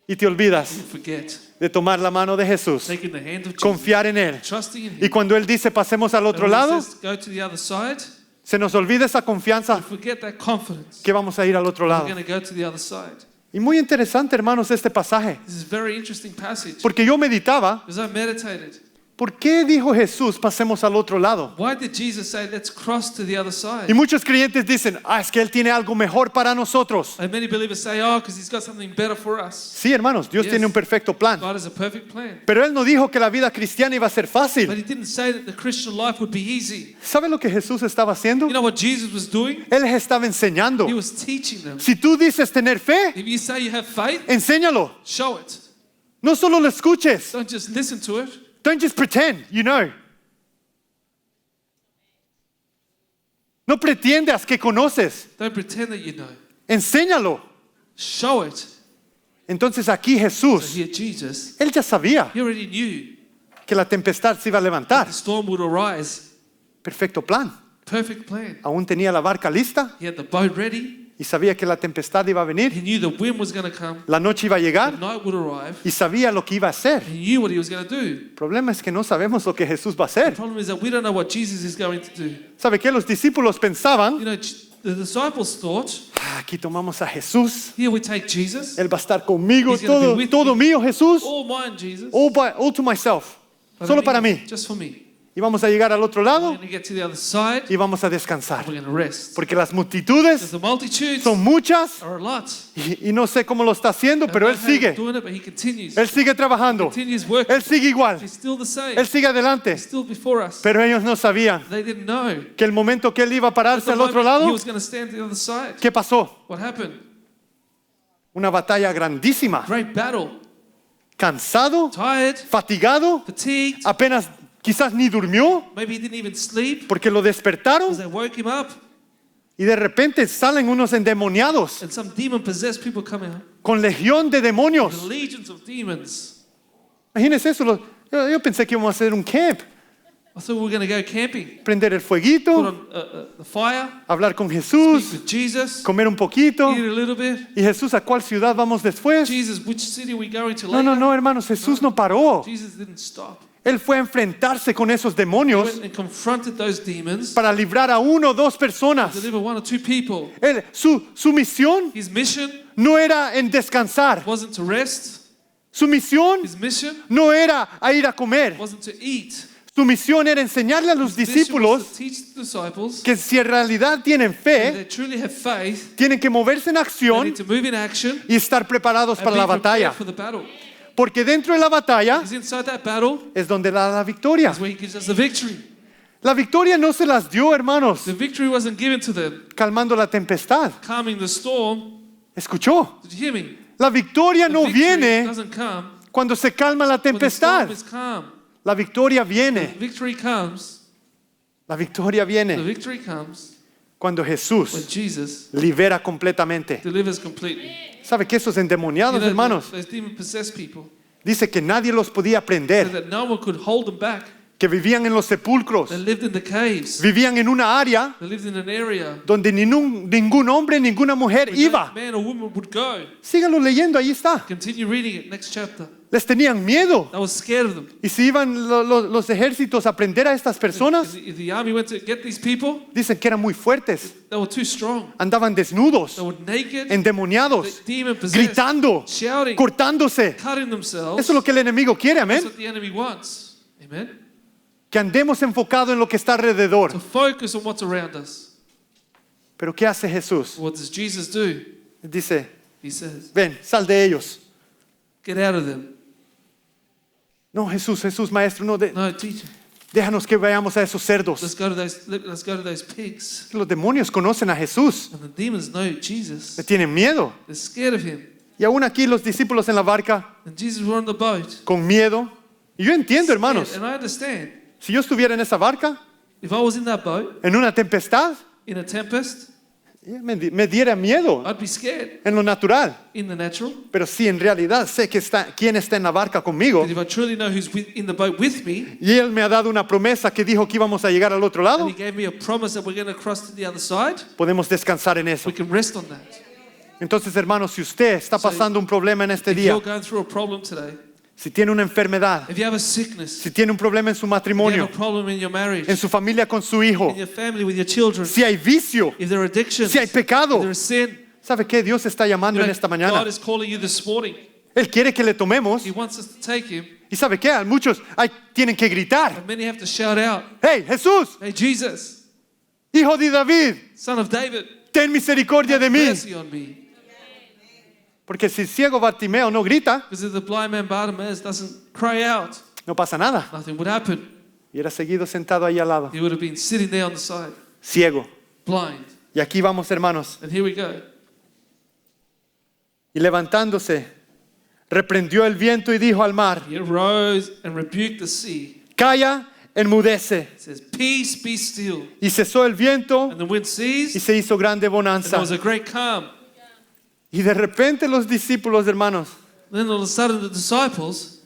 y te olvidas you forget. de tomar la mano de Jesús, Taking the hand of Jesus, confiar en Él. trusting in Y Him. cuando Él dice pasemos al And otro when He lado, says, go to the other side, se nos olvida esa confianza forget that confidence. que vamos a ir al otro We're lado. going to go to the other side. Y muy interesante, hermanos, este pasaje, This is a very interesting passage. porque yo meditaba, As I meditated, ¿por qué dijo Jesús pasemos al otro lado? why did Jesus say, let's cross to the other side? Y muchos creyentes dicen, es que Él tiene algo mejor para nosotros. And many believers say, oh, because He's got something better for us. Sí, hermanos, Dios Yes. tiene un perfecto plan. God has a perfect plan. Pero Él no dijo que la vida cristiana iba a ser But fácil. He didn't say that the Christian life would be easy. ¿Sabe lo que Jesús estaba haciendo? You know what Jesus was doing? Él les estaba enseñando. He was teaching them. Si tú dices tener fe, If you say you have faith, enséñalo. show it. No solo lo escuches. Don't just listen to it. Don't just pretend, you know. No pretendas que conoces. Don't pretend that you know. Enséñalo. Show it. Entonces aquí So Jesús, here Jesus, Él ya sabía. He already knew. que la tempestad se iba a levantar. The storm would arise. Perfecto plan. Perfect plan. Aún tenía la barca lista He had the boat ready. y sabía que la tempestad iba a venir. He knew the wind was going to come. La noche iba a The llegar night would arrive. y sabía lo que iba a hacer. He knew what he was going to do. El problema es que no sabemos lo que Jesús va a The hacer. problem is that we don't know what Jesus is going to do. ¿Sabe qué? Los discípulos pensaban, You know, the disciples thought, aquí tomamos a Jesús, here we take Jesus, Él va a estar conmigo, He's gonna be todo, with todo me. mío, Jesús, all mine, Jesus. all to myself, But solo I para mean, mí. just for me. Y vamos a llegar al otro We're lado going to get to the other side. y vamos a descansar. We're going to rest. Porque las Because multitudes the multitudes son muchas are a lot. y no sé cómo lo está haciendo, pero Él I don't know how he's sigue. doing it, but he continues. Él sigue trabajando. Continues working. Él sigue igual. He's still the same. Él sigue adelante. He's still before us. Pero ellos no sabían They didn't know. que el momento que Él iba a At pararse the al otro moment he lado, was going to stand to the other side. ¿qué pasó? What happened? Una batalla grandísima. Great battle. Cansado, Tired. fatigado, Fatigued. apenas quizás ni durmió Maybe he didn't even sleep porque lo despertaron because they woke him up. y de repente salen unos endemoniados And some demon-possessed people come out. con legión de The demonios. legions of demons. Imagínense eso. Yo pensé que íbamos a hacer un camp, I thought we were going to go camping. prender el Put fueguito, on the fire. hablar con Speak Jesús, with Jesus. comer un poquito. Eat a little bit. ¿Y Jesús a cuál ciudad vamos después? Jesus, which city are we going to No, later? no, no, hermanos, Jesús no paró. Jesus didn't stop. Él fue a enfrentarse con esos He demonios went and confronted those demons. para librar a uno o dos personas. Deliver one or two people. Su misión His mission no era en descansar. wasn't to rest. Su misión His mission no era a ir a comer. wasn't to eat. Su misión era enseñarle a los His mission was discípulos to teach the disciples que si en realidad tienen that fe, they truly have faith. tienen que moverse en They acción need to move in action y estar preparados and para be la prepared batalla. for the battle. Porque dentro de la batalla Because inside that battle es donde da la victoria. is where he gives us the victory. La victoria no se las dio, hermanos, The victory wasn't given to them calmando la tempestad. calming the storm. ¿Escuchó? Did you hear me? La victoria The no victory viene doesn't come cuando se calma la when the storm tempestad. is calm. La victoria The viene. victory comes. La victoria The viene victory comes cuando when Jesús Jesus libera completamente. delivers completely. ¿Sabe que esos You endemoniados, know, hermanos? those demon-possessed people, Dice que nadie los podía so prender, that no one could hold them back. que vivían en los sepulcros, They lived in the caves. vivían en una área They lived in an area donde ningún hombre, ninguna mujer where no iba. man or woman would go. Síganlo leyendo, ahí está. Continue reading it. Next chapter. Les tenían miedo. They were scared of them. Y si iban los ejércitos a prender a estas personas, If the army went to get these people, dicen que eran muy fuertes. they were too strong. Andaban desnudos, They were naked, endemoniados, demon-possessed, gritando, shouting, cortándose. cutting themselves. Eso es lo que el enemigo quiere, That's amén. what the enemy wants. Amen. Que andemos enfocados en lo que está alrededor. To focus on what's around us. Pero ¿qué hace Jesús? What does Jesus do? Dice, He says, ven, sal de ellos. get out of them. No, Jesús, maestro, no, No, teacher. déjanos que vayamos a esos cerdos. Let's go to those pigs. Los demonios conocen a Jesús, And the demons know Jesus. le tienen miedo. They're scared of him. Y aún aquí los discípulos en la barca, And Jesus were on the boat. con miedo. Y yo entiendo, hermanos, And I understand. si yo estuviera en esa barca, If I was in that boat, en una tempestad, in a tempest, me diera miedo I'd be scared en lo natural. in the natural. Pero si en realidad sé quién está en la barca conmigo, But if I truly know who's in the boat with me, y Él me ha dado una promesa que dijo que íbamos a llegar al otro and lado, he gave me a promise that we're going to cross to the other side, podemos descansar en eso. we can rest on that. Entonces, hermanos, si usted está pasando un problema en este If día, you're going through a problem today, si tiene una enfermedad, if you have a sickness, si tiene un problema en su if you have matrimonio, a problem in your marriage, en su familia con su hijo, in your family with your children, si hay vicio, if there are addictions, si hay pecado, if there is sin, ¿sabe qué? Dios está llamando you en know, esta God mañana. is calling you this morning. Él quiere que le tomemos. He wants us to take him, ¿Y sabe qué? A muchos tienen que gritar. and many have to shout out, ¡Hey, Jesús, hey, Jesus, hijo de David, Son of David, ten misericordia de have mí! mercy on me. Porque si el ciego Bartimeo no grita, Because if the blind man Bartimaeus doesn't cry out, no pasa nada. nothing would happen. Y era seguido sentado ahí al lado, He would have been sitting there on the side, ciego. blind. Y aquí vamos, hermanos. And here we go. Y levantándose, reprendió el viento y dijo al mar, He arose and rebuked the sea. calla, enmudece. It says, peace, be still. Y cesó el viento And the wind y ceased, se hizo grande and there bonanza. was a great calm. Y de repente los discípulos, hermanos, Then all of a sudden the disciples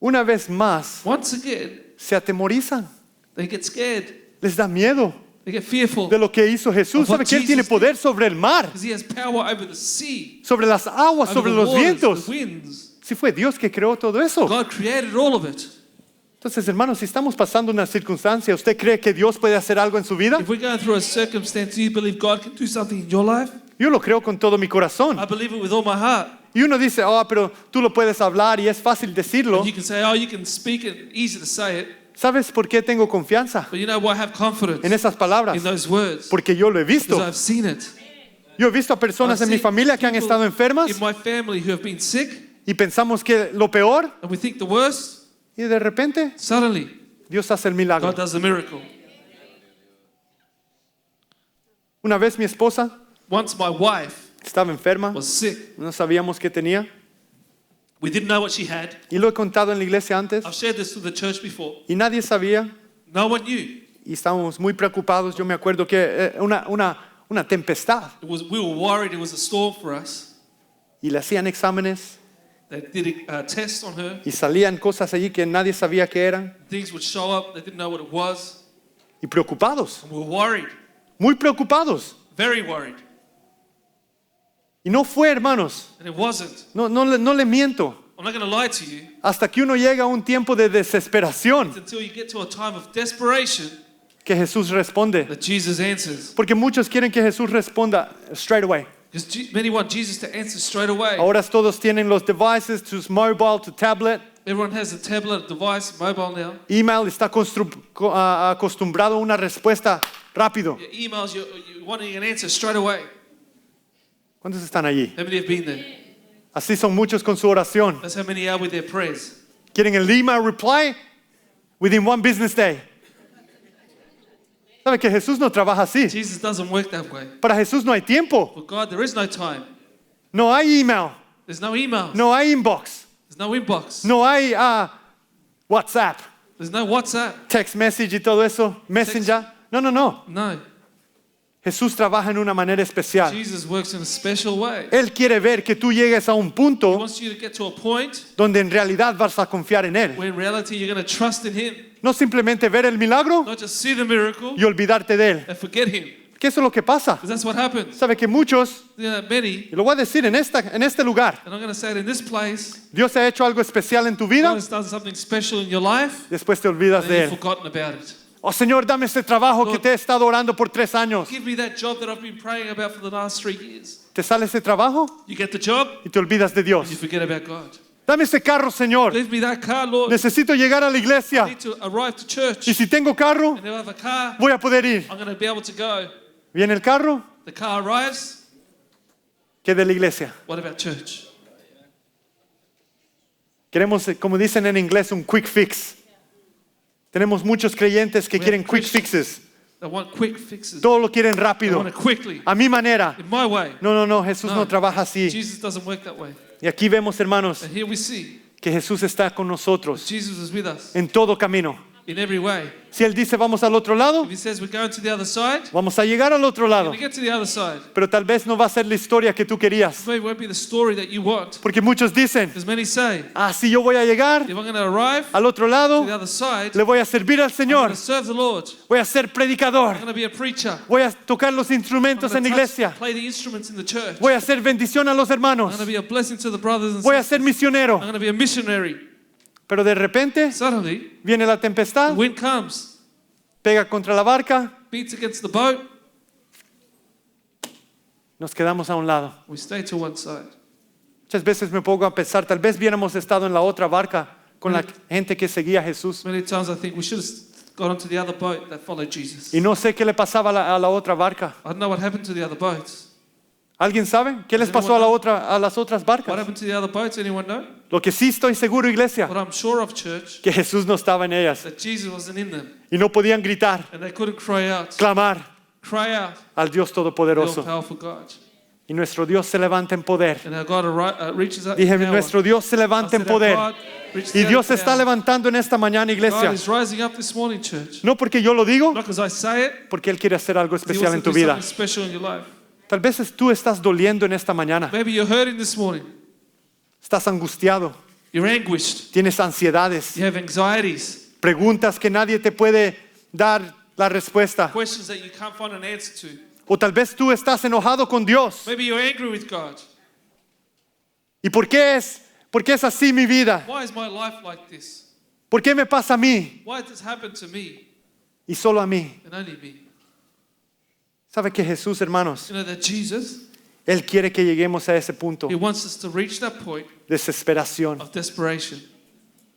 una vez más once again, se atemorizan. they get scared. Les da miedo They get fearful de lo que hizo Jesús. Of what ¿Sabe que Él Jesus tiene did? poder sobre el mar, because he has power over the sea, sobre las aguas, over sobre the los waters, vientos? the winds. Sí fue Dios que creó todo eso. God created all of it. Entonces, hermanos, si estamos pasando una circunstancia, ¿usted cree que Dios puede hacer algo en su vida? If we're going through a circumstance, do you believe God can do something in your life? Yo lo creo con todo mi corazón. I believe it with all my heart. Y uno dice, oh, pero tú lo puedes hablar y es fácil decirlo. And you can say, oh, you can speak it, easy to say it. ¿Sabes por qué tengo confianza But you know why I have confidence en esas palabras? in those words? Porque yo lo he visto. Because I've seen it. Yo he visto a personas I've en mi seen familia que han people estado enfermas in my family who have been sick, y pensamos que lo peor and we think the worst. y de repente Suddenly, Dios hace el milagro. God does the miracle. Una vez mi esposa Once my wife estaba enferma, was sick. no sabíamos qué tenía We didn't know what she had. y lo he contado en la iglesia antes I've shared this with the church before. y nadie sabía No one knew. y estábamos muy preocupados. Yo me acuerdo que una tempestad We were worried it was a storm for us. y le hacían exámenes They did a test on her. y salían cosas allí que nadie sabía qué eran Things would show up. They didn't know what it was. y preocupados, And we were worried. muy preocupados. Very worried. Y no fue, hermanos, And it wasn't. no le miento, I'm not going to lie to you. hasta que uno llega a un tiempo de desesperación It's until you get to a time of desperation que Jesús responde. that Jesus answers. Porque muchos quieren que Jesús responda straight away. Because many want Jesus to answer straight away. Ahora todos tienen los devices, to mobile, to tablet. Everyone has a tablet, a device, mobile now. Email está acostumbrado a una respuesta rápido. Your emails, you're wanting an answer straight away. ¿Cuántos están allí? How many have been there? Así son muchos con su oración. That's how many are with their prayers. Quieren el email reply within one business day. ¿Sabe que Jesús no trabaja así? Jesus doesn't work that way. Para Jesús no hay tiempo. For God, there is no time. No hay email. There's no emails. No hay inbox. There's no inbox. No hay WhatsApp, There's no WhatsApp. text message y todo eso. Messenger. No. No. Jesús trabaja en una manera especial. Jesus works in a special way. Él quiere ver que tú llegues a un He punto wants you to get to a point donde en realidad vas a confiar en Él. where in reality you're going to trust in Him. No simplemente ver el milagro Not just see the miracle y olvidarte de Él. and forget Him. Que eso es lo que pasa. Because that's what happens. Sabe que muchos, You know, many, y lo voy a decir en este lugar, and I'm going to say it in this place, Dios ha hecho algo especial en tu vida, God has done something special in your life, después te olvidas and de you've Él. forgotten about it. Oh Señor, dame ese trabajo que Lord, te he estado orando por 3 años. Give me that job that I've been praying about for the last 3 years. Te sale ese trabajo You get the job, y te olvidas de Dios. you forget about God. Dame ese carro, Señor. Give me that car, Lord. Necesito llegar a la I iglesia. need to arrive to church. Y si tengo carro, And if I have a car, voy a poder ir. I'm going to be able to go. Viene el carro, The car arrives. ¿qué de la iglesia? What about church? Queremos, como dicen en inglés, un quick fix. Tenemos muchos creyentes que We quieren have quick Christians fixes. They want quick fixes. Todo lo quieren They rápido, want it quickly, a mi manera. in my way. No, Jesús no No. trabaja así. Jesus doesn't work that way. Y aquí vemos, hermanos, And here we see que Jesús está con nosotros Jesus is with us en todo camino. in every way. Si Él dice vamos al otro lado, If He says we're going to the other side, vamos a llegar al otro we're lado. going to get to the other side. Pero tal vez no va a ser la historia que tú querías. Maybe it won't be the story that you want. Porque muchos dicen, Because many say, si yo voy a llegar if I'm going to arrive al otro to lado, the other side, le voy a servir al I'm going Señor. to serve the Lord. Voy a ser predicador. I'm going to be a preacher. Voy a tocar los I'm instrumentos en going la to iglesia. play the instruments in the church. Voy a hacer bendición a los I'm hermanos. going to be a blessing to the brothers and Voy a sisters. ser misionero. I'm going to be a missionary. Pero de repente Suddenly, viene la the tempestad, wind comes, pega contra la barca, beats against the boat. nos quedamos a un lado. We stay to one side. Muchas veces me pongo a pensar, tal vez hubiéramos estado en la otra barca con la gente que seguía a Jesús. Many times I think we should have got onto the other boat that followed Jesus. Y no sé qué le pasaba a la otra barca. I don't know what happened to the other boats. ¿Alguien sabe? ¿Qué les pasó a las otras What barcas? happened to the other boats? Anyone know? Lo que sí estoy seguro, iglesia, What I'm sure of, church, que Jesús no estaba en ellas. that Jesus wasn't in them. Y no podían gritar, And they couldn't cry out al Dios the Todopoderoso. all-powerful God. Y nuestro Dios se levanta en poder. And our God reaches out Dije, in power. nuestro Dios se I levanta en said, our poder. God reaches Y out Dios se in está power. levantando en esta mañana, God iglesia. is rising up this morning, church. No porque yo lo digo, Not because I say it, porque Él quiere hacer algo He especial wants en to tu do vida. something special in your life. Tal vez tú estás doliendo en esta mañana. Maybe you're hurting this morning. Estás angustiado. You're anguished. tienes ansiedades, You have anxieties. preguntas que nadie te puede dar la respuesta. Questions that you can't find an answer to. O tal vez tú estás enojado con Dios. Maybe you're angry with God. ¿Y por qué es así mi vida? Why is my life like this? ¿Por qué me pasa a mí Why did this happen to me y solo a mí? and only me? ¿Sabe que Jesús, hermanos, You know that Jesus, Él quiere que lleguemos a ese punto He wants us to reach that point de desesperación? of desperation.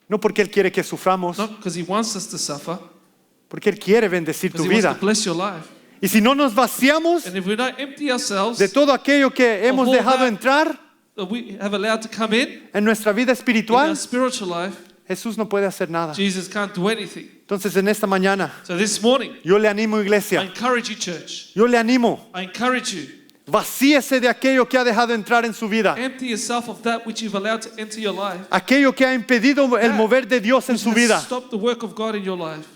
No porque Él quiere que suframos, Not because He wants us to suffer, porque Él quiere bendecir because tu He wants vida. to bless your life. Y si no nos vaciamos And if we don't empty ourselves, de todo aquello que hemos all dejado that entrar that we have allowed to come in en nuestra vida our espiritual, spiritual life, Jesús no puede hacer nada. Jesus can't do anything. Entonces en esta mañana So this morning, yo le animo, I iglesia, encourage you, church. yo le animo, I encourage you. vacíese de aquello que ha dejado entrar en su vida, Empty yourself of that which you've allowed to enter your life. aquello que ha impedido el mover de Dios en su vida, Stop the work of God in your life.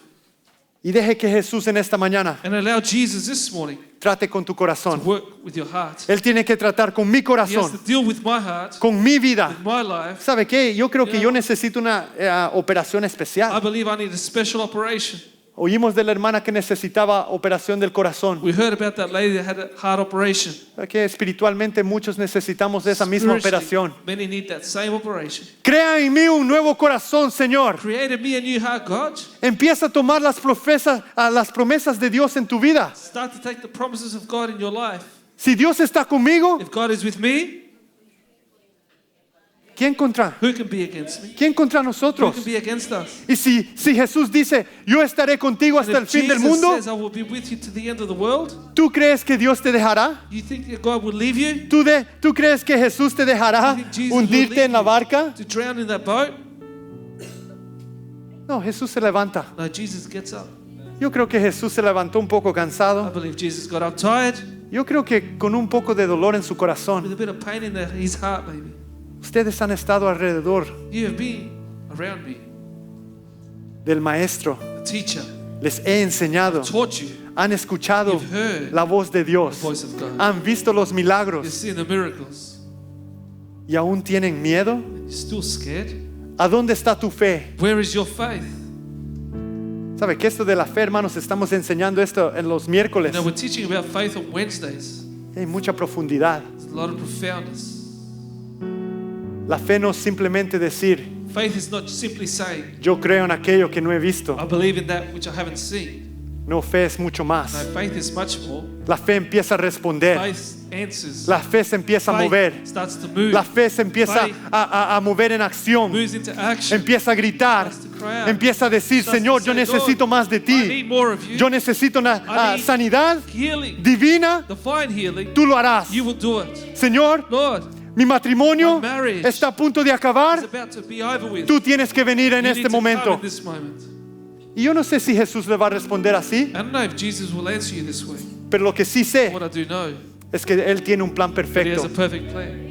y deje que Jesús en esta mañana And allow Jesus this morning trate con tu to corazón. work with your heart. Él tiene que tratar con mi He has to corazón, deal with my heart, con mi vida. with my life. ¿Sabe qué? Yo creo que Yeah. yo necesito una operación I especial. believe I need a special operation. Oímos de la hermana que necesitaba operación del corazón. We heard about that lady that had a heart operation. ¿Sabe qué? Espiritualmente muchos necesitamos de esa misma Spiritually, operación. many need that same operation. Crea en mí un nuevo corazón, Señor. Created me a new heart, God. Empieza a tomar las promesas de Dios en tu vida. Start to take the promises of God in your life. Si Dios está conmigo, If God is with me, ¿quién contra? who can be against me? ¿Quién contra Who nosotros? can be against us? Y si Jesús dice, yo estaré contigo And hasta el if fin del Jesus mundo, says, I will be with you to the end of the world, ¿tú crees que Dios te dejará? you think that God will leave you? ¿Tú crees que Jesús te dejará You think Jesus will hundirte leave en la you barca? to drown in that boat? No, Jesús se levanta. No, Jesus gets up. Yo creo que Jesús se levantó un poco I cansado. believe Jesus got up tired Yo creo que con un poco de dolor en su with corazón. a bit of pain in his heart, maybe. Ustedes han estado alrededor You have been around me, del maestro. the teacher, Les he enseñado. taught you Han escuchado You've heard la voz de the Dios. voice of God. Han visto los You've milagros. seen the miracles. ¿Y aún tienen miedo? You're still scared. ¿A dónde está tu fe? Where is your faith? ¿Sabe que esto de la fe, hermanos? Estamos enseñando esto en los miércoles. Now we're teaching about faith on Wednesdays. Hay mucha profundidad. There's a lot of profoundness. La fe no es simplemente decir, Faith is not simply saying, yo creo en aquello que no he visto. I believe in that which I haven't seen. No, fe es mucho No, más. faith is much more. La fe empieza a responder. Faith answers. La fe se empieza a Faith mover. starts to move. La fe se empieza Faith a mover en acción. moves into action. Empieza a gritar. Starts to cry out. Empieza a decir, Starts to Señor, yo say, necesito Lord, más de I ti. need more of you. Yo necesito una I need sanidad healing, divina. divine healing. Tú lo harás. You will do it. Señor, Lord, mi matrimonio My marriage está a punto de acabar. it's about to be over with. Tú tienes que venir en You este need to come momento. in this moment. Y yo no sé si Jesús le va a responder así, I don't know if Jesus will answer you this way. pero lo que sí sé What I do know, es que Él tiene un plan that He has perfecto. a perfect plan.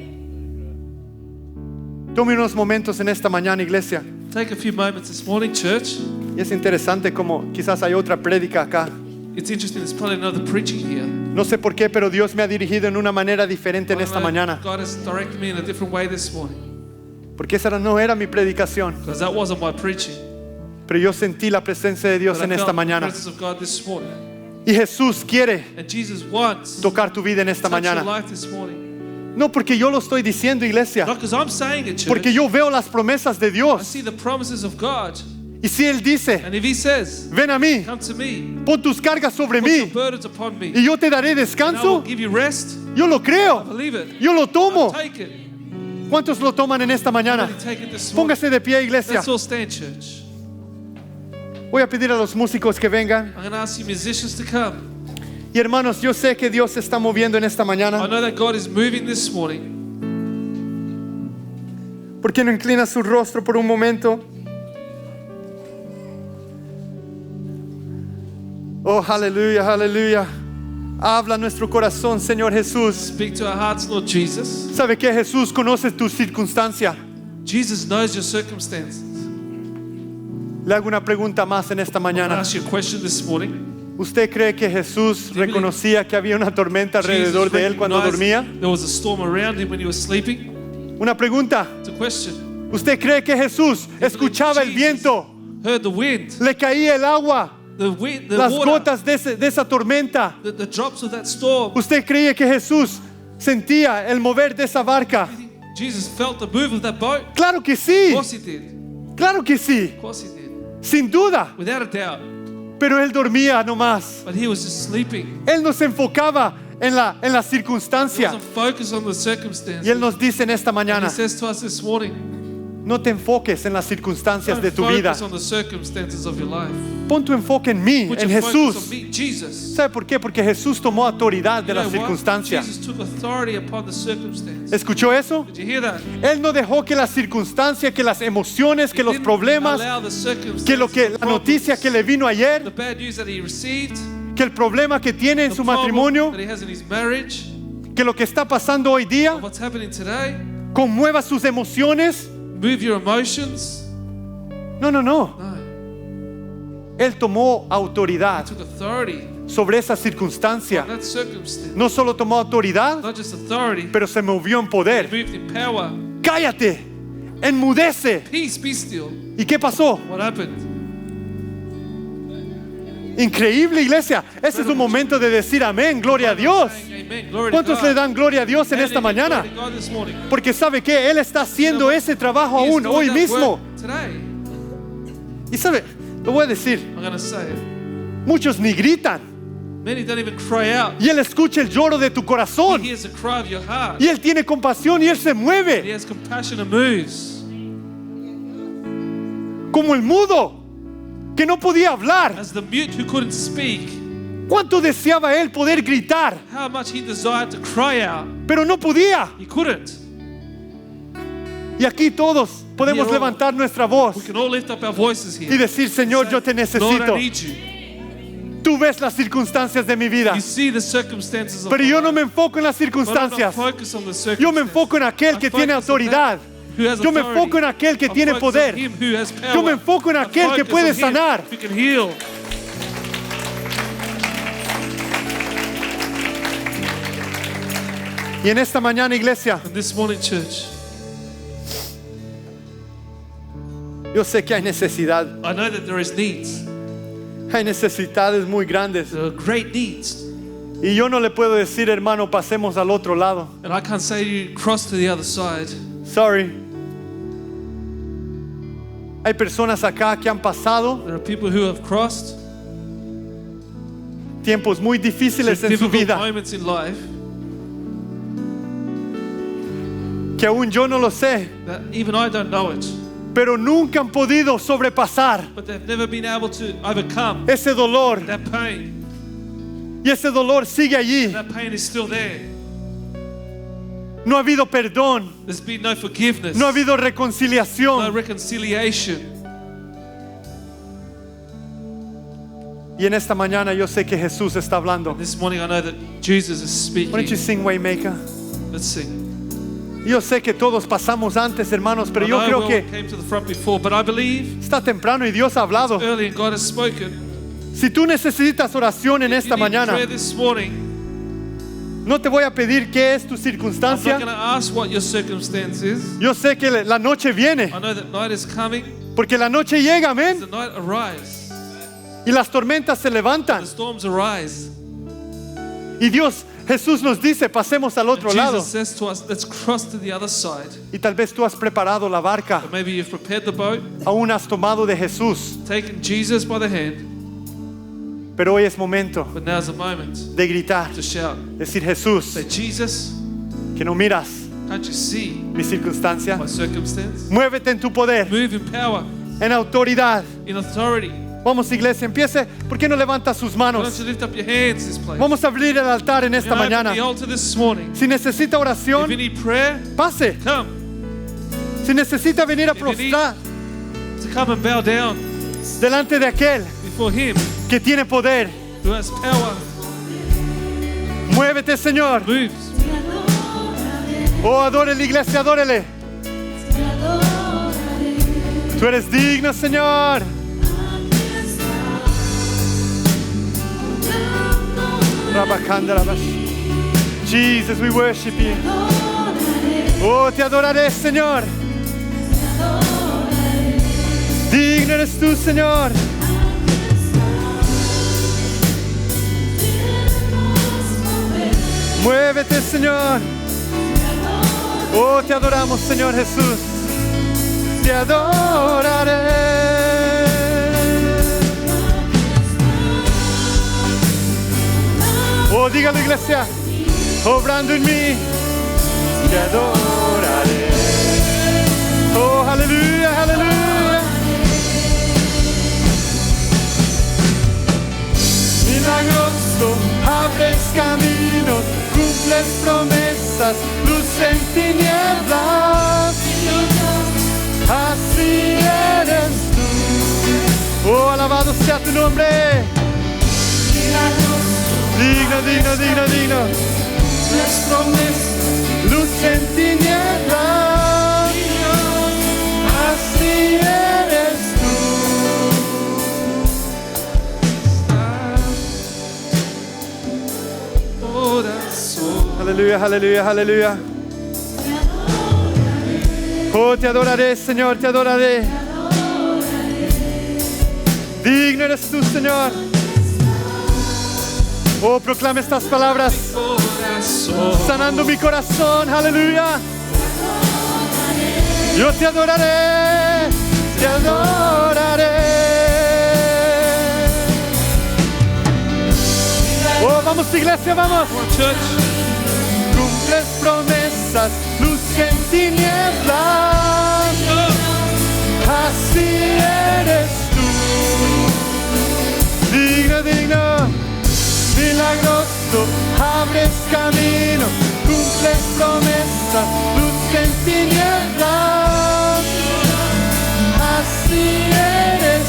Tome unos momentos en esta mañana, iglesia. Take a few moments this morning, church. Y es interesante como quizás hay otra prédica acá. It's interesting, there's probably another preaching here. No sé por qué, pero Dios me ha dirigido en una manera diferente en I esta don't know, mañana. God has directed me in a different way this morning. Porque esa no era mi predicación. Because that wasn't my preaching. Pero yo sentí la presencia de Dios But I en esta felt the mañana. presence of God this morning. Y Jesús quiere And Jesus wants to tocar tu vida en esta touch your mañana. life this morning. No porque yo lo estoy diciendo, iglesia. Not because I'm saying it, church. Porque yo veo las promesas de I Dios. see the promises of God. Y si Él dice, And if He says, ven a mí, come to me, pon tus cargas sobre put your mí burdens upon me, y yo te daré and I will descanso. give you rest. Yo lo creo. Believe it. Yo lo tomo. Take it. ¿Cuántos lo toman en esta mañana? Everybody take it this morning. Póngase de pie, iglesia. Let's all stand, church. Voy a pedir a los músicos que vengan. I'm going to ask you musicians to come. Y hermanos, yo sé que Dios se está moviendo en esta I mañana. know that God is moving this morning. ¿Por qué no inclina su rostro por un momento? Oh, aleluya, aleluya. Habla nuestro corazón, Señor Jesús. Speak to our hearts, Lord Jesus. ¿Sabe que Jesús conoce tu circunstancia? Jesus knows your circumstances. Le hago una pregunta más en esta I'm going to mañana. ask you a question this morning. ¿Usted cree que Jesús believe reconocía que había una tormenta alrededor Jesus de él cuando recognized dormía? there was a storm around him when he was sleeping. Una pregunta. It's a question. ¿Usted cree que Jesús escuchaba el viento? Heard the wind, Le caía el agua, the wind, las water, gotas de esa tormenta. the drops of that storm. ¿Usted cree que Jesús sentía el mover de esa barca? Jesus felt the move of that boat. Claro que Of sí, course he did. claro que sí, Of course he did. sin duda. Without a doubt. Pero él dormía nomás. But he was just sleeping. Él no se enfocaba en la He circunstancia. wasn't focused on the circumstances. Y él nos dice en esta And he mañana, says to us this morning, no te enfoques en las circunstancias de don't tu vida. focus on the circumstances of your life. Pon tu enfoque en mí, Put en your focus on Jesús. me, Jesus. ¿Sabe por qué? Porque Jesús tomó autoridad de You la know what? circunstancia. Jesus took authority upon the circumstance. ¿Escuchó eso? Did you hear that? Él no dejó que la circunstancia, que las emociones, que He los didn't problemas, allow the circumstances, que lo que the la noticia problems, que le vino the ayer, bad news that he received, que el problema que tiene en the su problem matrimonio, that he has in his marriage, que lo que está pasando hoy día, what's happening today, conmueva sus emociones. move your emotions. No, no, no. No, Él tomó autoridad he took authority sobre esa on circunstancia. that circumstance. No solo tomó autoridad, Not just authority, pero se movió en he poder. moved in power. Cállate, enmudece. Peace, be still. ¿Y qué pasó? What happened? Increíble, iglesia. Ese es un momento de decir amén, gloria a Dios. Amen. Glory to ¿Cuántos God. le dan gloria a Dios en And esta give mañana? glory to God this morning. Porque sabe que Él está haciendo ese trabajo He is aún doing hoy that mismo. work today. Y sabe, lo voy a decir, I'm going to say it. muchos ni gritan. Many don't even cry out. Y Él escucha el lloro de tu He corazón. hears the cry of your heart. Y Él tiene compasión y Él se He mueve has compassion and moves. como el mudo que no podía hablar. As the mute who couldn't speak, ¿Cuánto deseaba Él poder gritar? how much he desired to cry out, Pero no podía. he couldn't. Y aquí todos podemos Here all- levantar nuestra voz We can all lift up our voices y here. decir, Señor, Say, yo te Lord, I necesito. need you. Tú ves las circunstancias de mi vida, You see the circumstances of pero my yo no life. me enfoco en las But I'm not circunstancias. focused on the Yo me circumstances. enfoco en aquel I que tiene focus on autoridad. that who has Yo me authority. enfoco en aquel que I tiene focus on poder. him who has power. Yo me enfoco en I aquel que focus puede on him sanar. who can heal. Y en esta mañana, iglesia, And this morning, church, yo sé que hay necesidad. I know that there is needs. Hay necesidades muy grandes. There are great needs. Y yo no le puedo decir, hermano, pasemos al otro lado. And I can't say to you, cross to the other side. Sorry. Hay personas acá que han pasado There are people who have crossed tiempos muy difíciles through en su difficult vida, moments in life que aún yo no lo sé, that even I don't know it. pero nunca han podido sobrepasar But they've never been able to overcome ese dolor. that pain. Y ese dolor sigue allí. That pain is still there. No ha habido perdón, There's been no forgiveness, no ha habido no reconciliación. reconciliation. Y en esta mañana yo sé que Jesús está hablando. This morning I know that Jesus is Why don't you speaking. sing, Waymaker? Let's sing. Yo sé que todos pasamos antes, hermanos, pero I yo know creo we que all came to the front before, but I believe está temprano y Dios ha hablado. early and God has spoken. Si tú necesitas oración en If esta you need mañana, prayer this morning, no te voy a pedir qué es tu I'm not circunstancia. going to ask what your circumstance is. Yo sé que la noche viene, I know that night is coming. porque la noche llega, The amén. night arrives. Y las tormentas se The levantan. storms arise. Y Dios, Jesús nos dice, pasemos al otro And lado. Jesus says to us, let's cross to the other side. Y tal vez tú has preparado la barca, But maybe you've prepared the boat, aún has tomado de Jesús. taken Jesus by the hand, Pero hoy es momento but now's the moment de gritar, to shout. decir, Jesús, Say, Jesus, que no miras can't you see mi circunstancia. my circumstance? Muévete en tu poder, Move in power, en autoridad. in authority. Vamos, iglesia, empiece. ¿Por qué no levantas sus Why don't manos? you lift up your hands this place? Vamos a abrir el altar en We're esta gonna open mañana. the altar this morning. Si necesita If you oración, need prayer, pase. come. Si necesita venir a If you need- prostrar To come and bow down delante de aquel before Him que tiene poder, who has power, muévete, Señor. moves. Oh, adore la iglesia, adórele. Tú eres digno, Señor. Jesus, we worship you. Oh, te adoraré, Señor. Digno eres tú, Señor. Muévete, Señor. Oh, te adoramos, Señor Jesús. Te adoraré. Oh, dígalo, iglesia. Obrando en mí. Te adoraré. Oh, aleluya, aleluya. Milagroso, abres caminos, cumples promesas, luz en tinieblas. Así eres tú. Oh, alabado sea tu nombre. Digno, digno, digno, digno. Luz en tinieblas. Así eres tú. Aleluya, aleluya, aleluya. Oh, te adoraré, Señor, te adoraré. Digno eres tú, Señor. Oh, proclama estas palabras, sanando mi corazón, aleluya. Yo te adoraré, te adoraré. Oh, vamos, iglesia, vamos. Cumples promesas, luz en tinieblas. Así eres tú. Digno, digno. Milagroso, abres camino, cumples promesas, luz en tinieblas. Así eres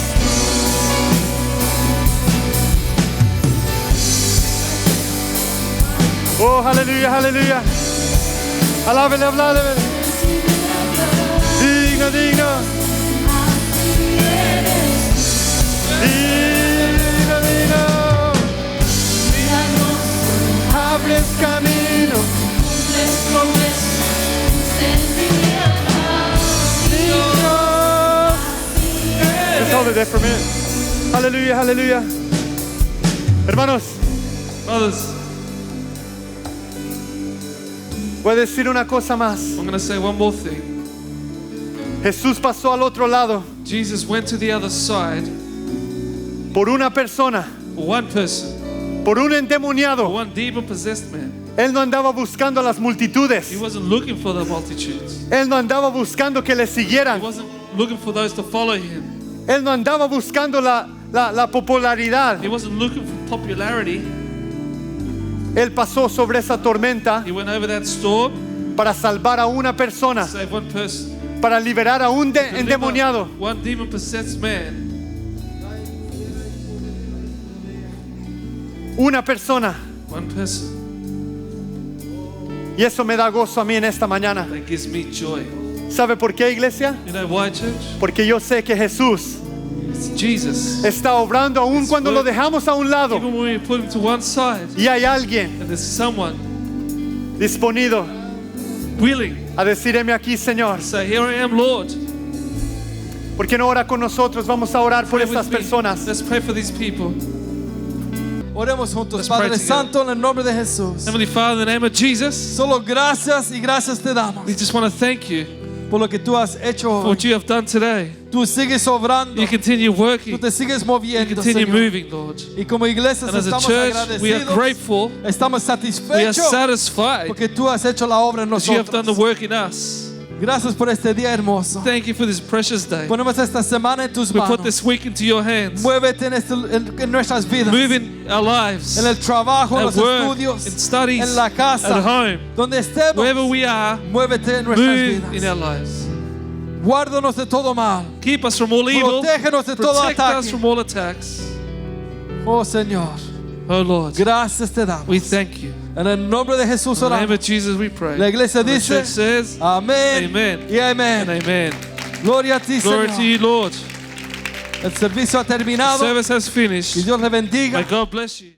tú. Oh, aleluya, aleluya. Alábele, alábele. Digno, digno. Digno, digno. Abres camino, cumples promesas, Just hold it there for a minute. Aleluya, aleluya. Hermanos, Brothers, voy a decir una cosa más. I'm going to say one more thing. Jesús pasó al otro lado Jesus went to the other side por una persona, for one person, por un for endemoniado. one demon-possessed man. Él no andaba buscando a las He multitudes. wasn't looking for the multitudes. Él no andaba buscando que le He siguieran. wasn't looking for those to follow him. Él no andaba buscando la popularidad. He wasn't looking for popularity. Él pasó sobre esa tormenta He went over that storm para salvar a una to persona, save one person. para liberar a un Deliver endemoniado. one demon-possessed man. Una persona. One person. Y eso me da gozo a mí en esta mañana. That gives me joy. ¿Sabe por qué, iglesia? You know why, church? Porque yo sé que Jesús It's Jesus. está obrando aún It's cuando lo work. dejamos a un lado. Even when we put him to one side, Y hay alguien and there's someone disponido willing a decir, heme aquí, Señor. to say, "Here I am, Lord." ¿Por qué no ora con nosotros? Vamos a orar por Pray estas with me. personas. Let's pray for these people. Oremos juntos, Let's pray Padre together. Santo, en el nombre de Jesús. Heavenly Father, in the name of Jesus, Solo gracias y gracias te damos we just want to thank you por lo que tú has hecho for hoy. what you have done today. Tú sigues obrando, You continue tú working. te sigues You moviendo, continue Señor. moving, Lord. Y como iglesia And as a estamos church, we are agradecidos, grateful. estamos We are satisfechos satisfied porque tú has hecho la obra en that you have done the nosotros. work in us. Gracias por este día hermoso. Thank you for this precious day. Ponemos esta semana en tus We put manos. this week into your hands. Muévete en nuestras vidas, Move in our lives, en el trabajo, en at los work, estudios, in studies, en la casa, at home. donde estemos. Wherever we are, Muévete en nuestras move in our vidas. lives. Guárdanos de todo mal. Keep us from all evil. Protégenos de todo Protect us ataque. from all attacks. Oh Señor, Oh Lord, gracias te damos. we thank you. En el nombre de Jesús In the name oramos. of Jesus we pray. La iglesia And the dice, church says, amén Amen. y amén. and amen. Gloria a ti, Glory to Señor. you, Lord. El servicio ha terminado. Service has Que finished. Dios le bendiga. May God bless you.